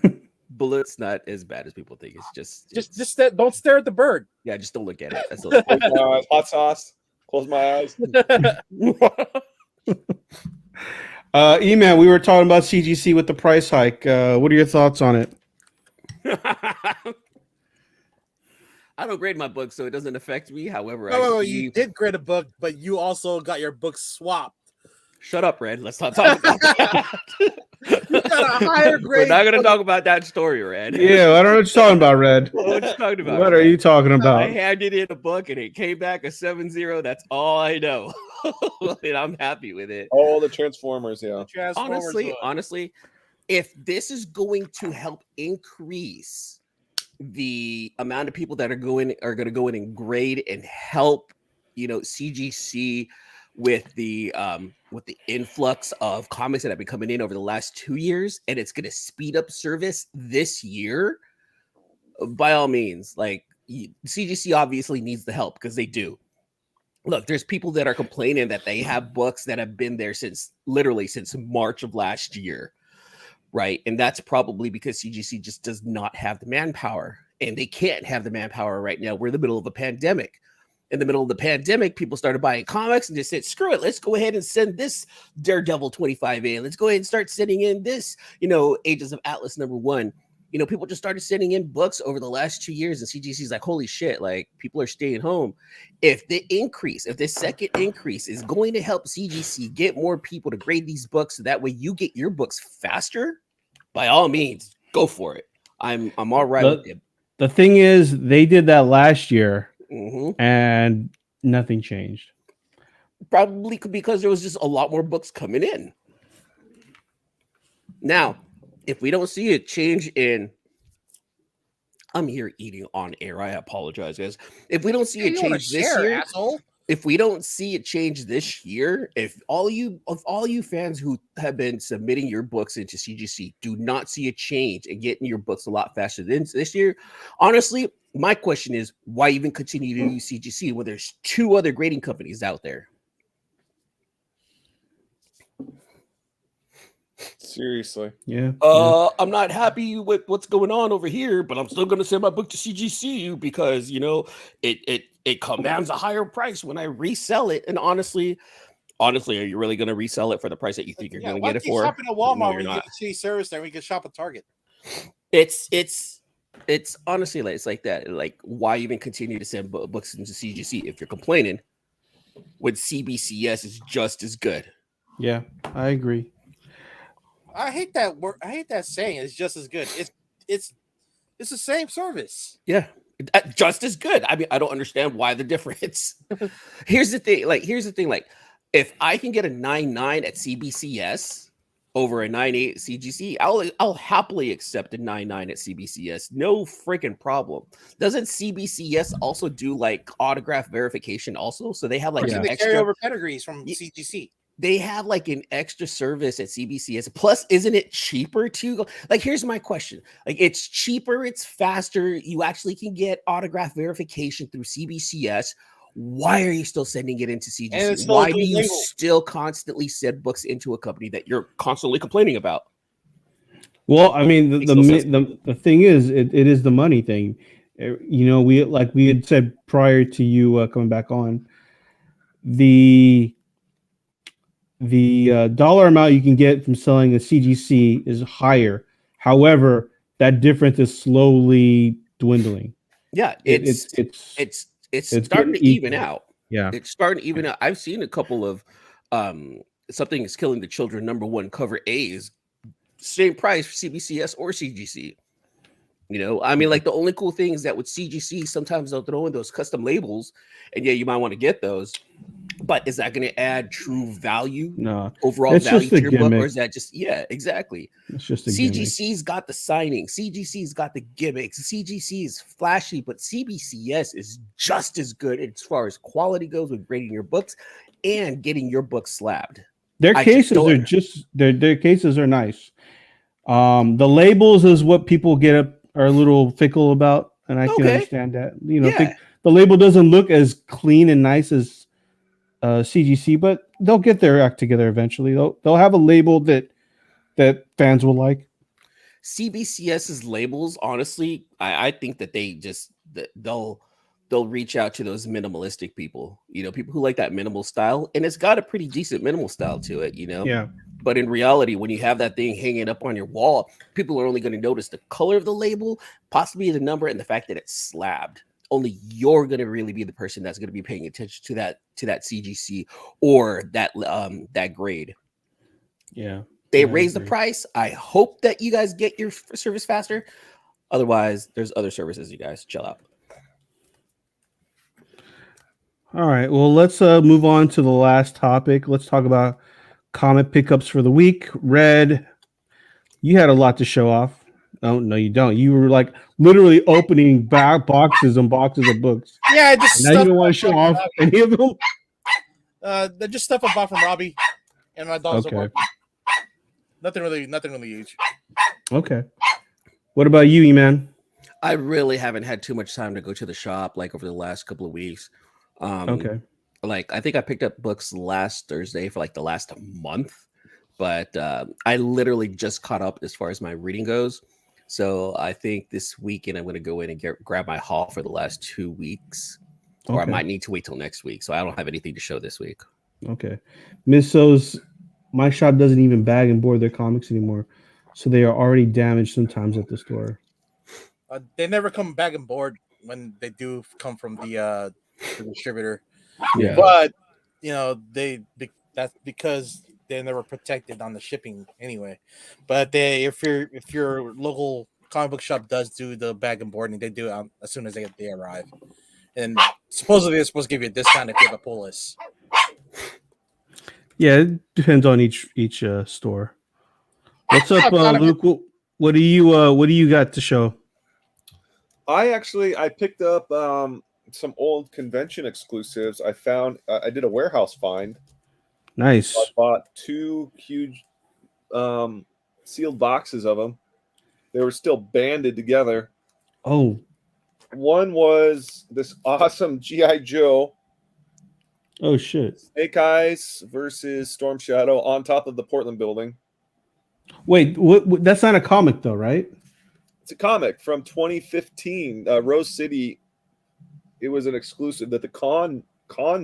it. Balut's not as bad as people think. It's just don't stare at the bird. Yeah, just don't look at it. That's hot sauce. Close my eyes. E-Man, we were talking about CGC with the price hike. What are your thoughts on it? I don't grade my books, so it doesn't affect me. However, you did grade a book, but you also got your book swapped. Shut up, Red. Let's not talk about that. You got a higher grade. We're not going to talk about that story, Red. Yeah, I don't know what you're talking about, Red. What are you talking about? I handed in a book and it came back a 7.0. That's all I know. And I'm happy with it. All the Transformers, yeah. Honestly, if this is going to help increase the amount of people that are going to go in and grade and help, CGC with the influx of comics that have been coming in over the last 2 years, and it's going to speed up service this year, by all means, like CGC obviously needs the help because they do. Look, there's people that are complaining that they have books that have been there since March of last year, right? And that's probably because CGC just does not have the manpower, and they can't have the manpower right now. We're in the middle of a pandemic. In the middle of the pandemic, people started buying comics and just said, screw it, let's go ahead and send this Daredevil 25 in. Let's go ahead and start sending in this, Ages of Atlas #1. People just started sending in books over the last 2 years, and CGC's like, holy shit, like people are staying home. If this second increase is going to help CGC get more people to grade these books so that way you get your books faster, by all means, go for it. I'm all right with it. The thing is, they did that last year. Mm-hmm. And nothing changed. Probably because there was just a lot more books coming in. Now, if we don't see a change I'm here eating on air. I apologize, guys. If we don't see a change this year, asshole. If we don't see a change this year, if all you fans who have been submitting your books into CGC do not see a change and getting your books a lot faster than this year, honestly, my question is, why even continue to use CGC when there's 2 other grading companies out there? Seriously. Yeah. I'm not happy with what's going on over here, but I'm still going to send my book to CGC because, it commands a higher price when I resell it. And honestly, are you really going to resell it for the price that you think you're going to get it for? Why shopping at Walmart when you get a shitty service there? We can shop at Target. It's honestly like it's like that. Like, why even continue to send books into CGC if you're complaining when CBCS is just as good? Yeah, I agree. I hate that word. I hate that saying. It's just as good. It's it's the same service. Yeah, just as good. I mean, I don't understand why the difference. Here's the thing. Like, if I can get a 9.9 at CBCS over a 9.8 at CGC, I'll happily accept a 9.9 at CBCS. No freaking problem. Doesn't CBCS also do like autograph verification also? So they have like Yeah. an They carry extra. over pedigrees from CGC. They have like an extra service at CBCS. Plus, isn't it cheaper to go? Like, here's my question: like, it's cheaper, it's faster. You actually can get autograph verification through CBCS. Why are you still sending it into And it's CGC? still Why do you legal. still constantly send books into a company that you're constantly complaining about? Well, I mean, Makes no sense. the thing is, it is the money thing. You know, we had said prior to you coming back on, the dollar amount you can get from selling a CGC is higher. However, that difference is slowly dwindling. Yeah, It's it's it's starting getting to even equal. out. Yeah. It's starting to even out. I've seen a couple of something is killing the children #1 cover A's, same price for CBCS or CGC. You know, I mean, like the only cool thing is that with CGC, sometimes they'll throw in those custom labels, and yeah, you might want to get those. But is that going to add true value, No, overall it's value just to a your book, or gimmick. is that just exactly? It's just a gimmick. CGC's got the signing, CGC's got the gimmicks, CGC is flashy, but CBCS is just as good as far as quality goes with grading your books and getting your book slabbed. Their I just cases don't- are just their cases are nice. The labels is what people are a little fickle about, and I can Okay. understand that. You know, Yeah. the label doesn't look as clean and nice as CGC, but they'll get their act together eventually. They'll have a label that fans will like. CBCS's labels, honestly, I think that they'll reach out to those minimalistic people, you know, people who like that minimal style, and it's got a pretty decent minimal style to it, you know. Yeah. But in reality, when you have that thing hanging up on your wall, people are only going to notice the color of the label, possibly the number, and the fact that it's slabbed. Only you're going to really be the person that's going to be paying attention to that CGC or that grade. Yeah. They I raise the agree. price. I hope that you guys get your service faster. Otherwise, there's other services. You guys chill out. All right. Well, let's move on to the last topic. Let's talk about comic pickups for the week. Red, you had a lot to show off. Oh no, you don't. You were like literally opening back boxes and boxes of books. Yeah, just Now you stuff. don't want to show off any of them. They're just stuff I bought from Robbie, and my dogs are Okay. barking. Nothing really huge. Okay. What about you, E-Man? I really haven't had too much time to go to the shop like over the last couple of weeks. Okay. Like I think I picked up books last Thursday for like the last month, but I literally just caught up as far as my reading goes. So I think this weekend I'm going to go in and grab my haul for the last 2 weeks, or I Okay. might need to wait till next week. So I don't have anything to show this week. Okay. Miss So's, my shop doesn't even bag and board their comics anymore, so they are already damaged sometimes at the store. They never come back and board when they do come from the distributor. Yeah. But you know that's because they never protected on the shipping anyway. But if your local comic book shop does do the bag and boarding, they do it as soon as they arrive. And supposedly they're supposed to give you a discount if you have a pull list. Yeah, it depends on each store. What's up, Yeah, Luke? What do you got to show? I picked up some old convention exclusives. I found I did a warehouse find. Nice. I bought 2 huge sealed boxes of them. They were still banded together. Oh. One was this awesome G.I. Joe. Oh shit. Snake Eyes versus Storm Shadow on top of the Portland building. Wait, what that's not a comic though, right? It's a comic from 2015. Rose City. It was an exclusive that the con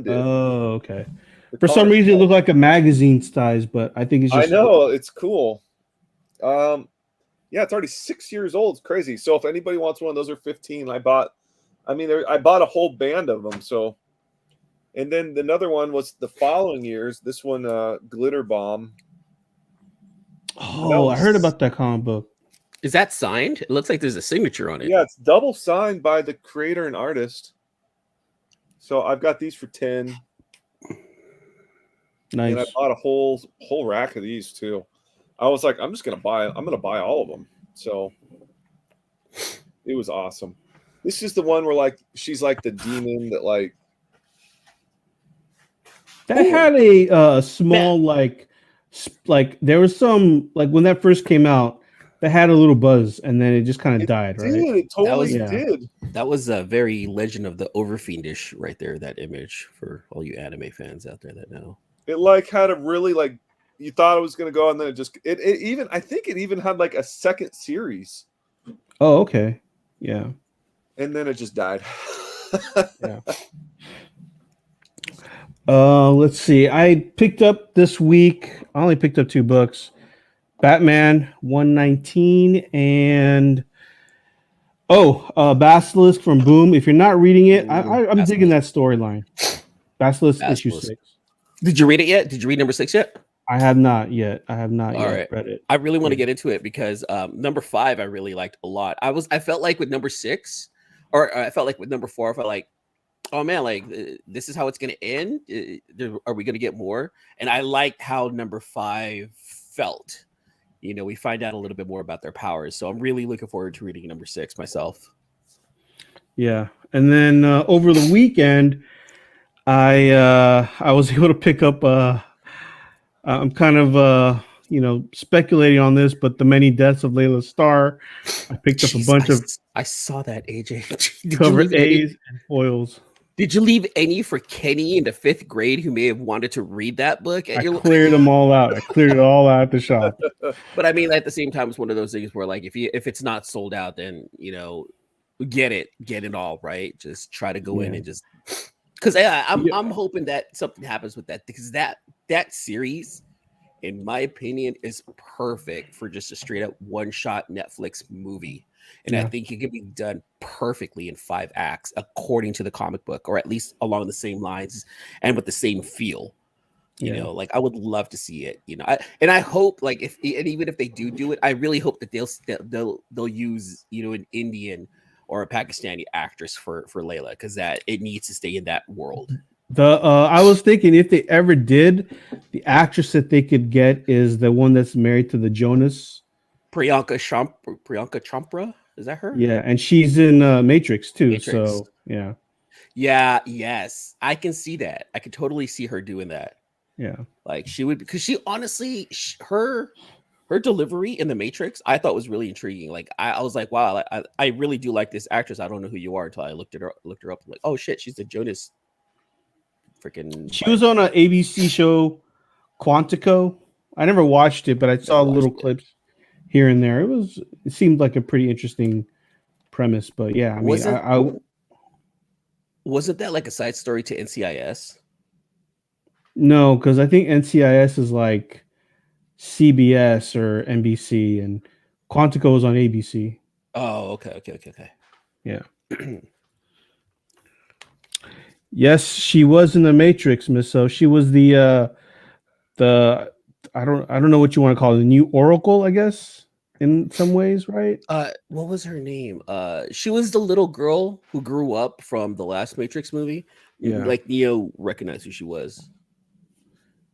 did. Oh, okay. The For some con- reason, it looked like a magazine size, but I think it's just. I know it's cool. Yeah, it's already 6 years old. It's crazy. So if anybody wants one, those are 15. I bought a whole band of them. So, and then another one was the following years. This one, Glitter Bomb. Oh, I heard about that comic book. Is that signed? It looks like there's a signature on it. Yeah, it's double signed by the creator and artist. So I've got these for 10. Nice. And I bought a whole rack of these too. I was like, I'm gonna buy all of them. So it was awesome. This is the one where like she's like the demon that like that had a small like there was some like when that first came out that had a little buzz and then it just kind of died, right? It totally Yeah. did. That was a very Legend of the Overfiendish right there. That image for all you anime fans out there that know. It like had a really like you thought it was gonna go and then it even I think it even had like a second series. Oh, okay. Yeah. And then it just died. Yeah. Let's see. I picked up this week. I only picked up 2 books. Batman 119 and Basilisk from Boom. If you're not reading it, I'm digging that storyline. Basilisk issue 6. Did you read it yet? Did you read number 6 yet? I have not yet. I have not All yet right. read it. I really want to get into it because number 5 I really liked a lot. I felt like with number 6, or I felt like with number 4, I felt like, oh man, like this is how it's gonna end. Are we gonna get more? And I liked how number 5 felt. You know, we find out a little bit more about their powers. So I'm really looking forward to reading number 6 myself. Yeah, and then over the weekend, I was able to pick up. I'm kind of speculating on this, but The Many Deaths of Layla Starr. I picked up a bunch of. I saw that, AJ. Cover A's and foils. Did you leave any for Kenny in the 5th grade who may have wanted to read that book? I cleared them all out. I cleared it all out at the shop. But I mean, at the same time, it's one of those things where, like, if it's not sold out, then get it all, right. Just try to go in and just because I'm hoping that something happens with that because that series, in my opinion, is perfect for just a straight up one-shot Netflix movie. And I think it can be done perfectly in 5 acts, according to the comic book, or at least along the same lines and with the same feel. You know, like I would love to see it. You know, I hope, like, even if they do it, I really hope that they'll use an Indian or a Pakistani actress for Layla because that it needs to stay in that world. I was thinking if they ever did, the actress that they could get is the one that's married to the Jonas. Priyanka Chopra. Is that her? Yeah, and she's in Matrix too. So yeah. Yes, I can see that. I could totally see her doing that. Yeah, like she would, because she honestly, her delivery in the Matrix, I thought was really intriguing. Like I was like, wow, I really do like this actress. I don't know who you are until I looked her up. I'm like, oh shit, she's the Jonas. Freaking. She was on an ABC show, Quantico. I never watched it, but I saw little clips here and there. It seemed like a pretty interesting premise, but yeah, I mean, wasn't that like a side story to NCIS? No, because I think NCIS is like CBS or NBC, and Quantico is on ABC. Oh, okay. Yeah. Yes, she was in the Matrix, Miss. So she was the I don't know what you want to call it, the new Oracle, I guess, in some ways, right? What was her name? She was the little girl who grew up from the last Matrix movie. Yeah. Like Neo recognized who she was.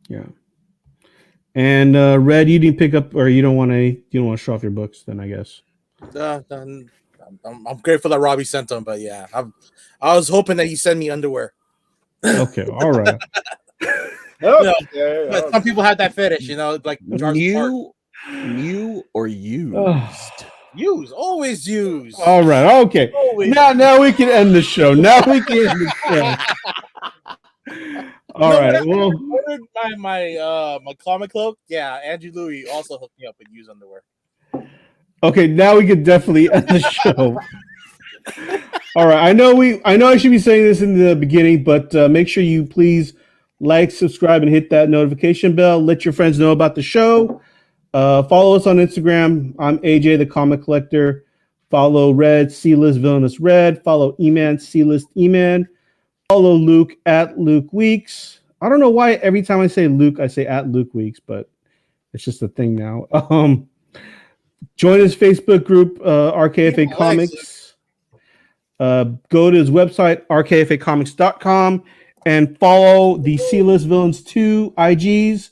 Yeah. And Red, you didn't pick up, or you don't want to show off your books, then I guess. I'm grateful that Robbie sent them, but yeah, I was hoping that he sent me underwear. Okay, all right. But some people have that fetish, like new or used. Used, always used. All right, okay. Always. Now we can end the show. All right. Well, my comic cloak. Yeah, Andrew Louis also hooked me up with used underwear. Okay, now we can definitely end the show. All right. I know I should be saying this in the beginning, but make sure you please like, subscribe, and hit that notification bell. Let your friends know about the show. Follow us on Instagram. I'm AJ the Comic Collector. Follow Red, C-List Villainous Red. Follow E-Man, C-List E-Man. Follow Luke at Luke Weeks. I don't know why every time I say Luke, I say at Luke Weeks, but it's just a thing now. Join his Facebook group, RKFA Comics. Go to his website, rkfacomics.com, and follow the C-List Villains 2 IGs,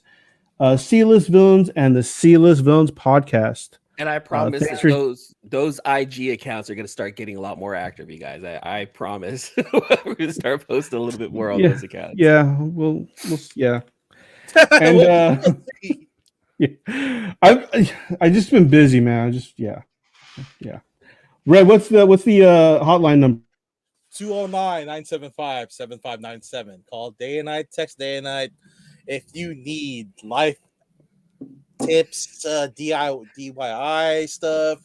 C-List Villains, and the C-List Villains podcast. And I promise that those IG accounts are going to start getting a lot more active, you guys. I promise. We're going to start posting a little bit more on those accounts. Yeah, we'll yeah. And yeah. I just been busy, man. Yeah. Red, what's the hotline number? 209-975-7597. Call day and night, text day and night. If you need life tips, DIY stuff,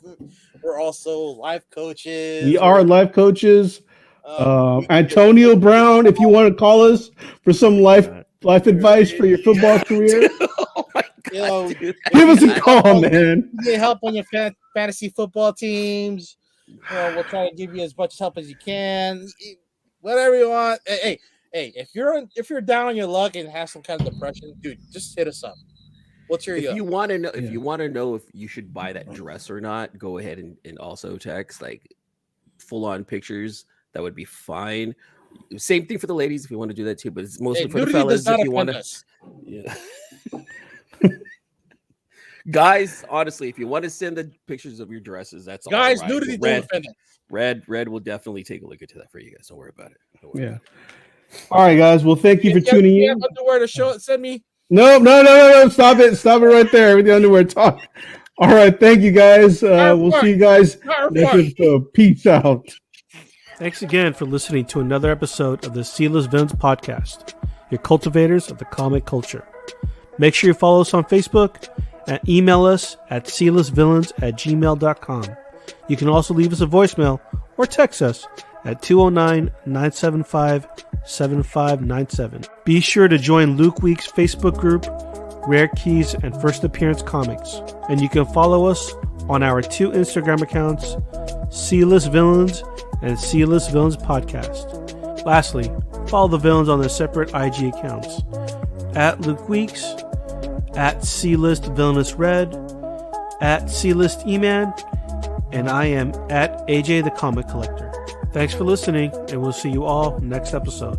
we're also life coaches. We are life coaches. Antonio Brown, if you want to call us for some life advice for your football career, Oh my God, give us a call, man. You get help on your fantasy football teams. We'll try to give you as much help as you can. Whatever you want. Hey, if you're down on your luck and have some kind of depression, dude, just hit us up. What's your if you want to know if you should buy that dress or not, go ahead and also text like full on pictures. That would be fine. Same thing for the ladies if you want to do that too, but it's mostly for the fellas if you want to. Yeah. Guys, honestly, if you want to send the pictures of your dresses, that's guys, all right. nudity don't offend us. Red will definitely take a look into that for you guys. Don't worry about it. Yeah. All right, guys. Well, thank you for tuning in. Underwear to show it. Send me. No. Stop it right there with the underwear talk. All right. Thank you, guys. We'll see you guys next episode. Peace out. Thanks again for listening to another episode of the C-List Villains podcast, your cultivators of the comic culture. Make sure you follow us on Facebook and email us at clistvillains@gmail.com. You can also leave us a voicemail or text us at 209-975-7597. Be sure to join Luke Week's Facebook group, Rare Keys and First Appearance Comics. And you can follow us on our 2 Instagram accounts, C-List Villains and C-List Villains Podcast. Lastly, follow the villains on their separate IG accounts, at Luke Weeks, at C-List Villainous Red, at C-List E-Man, and I am at AJ the Comic Collector. Thanks for listening, and we'll see you all next episode.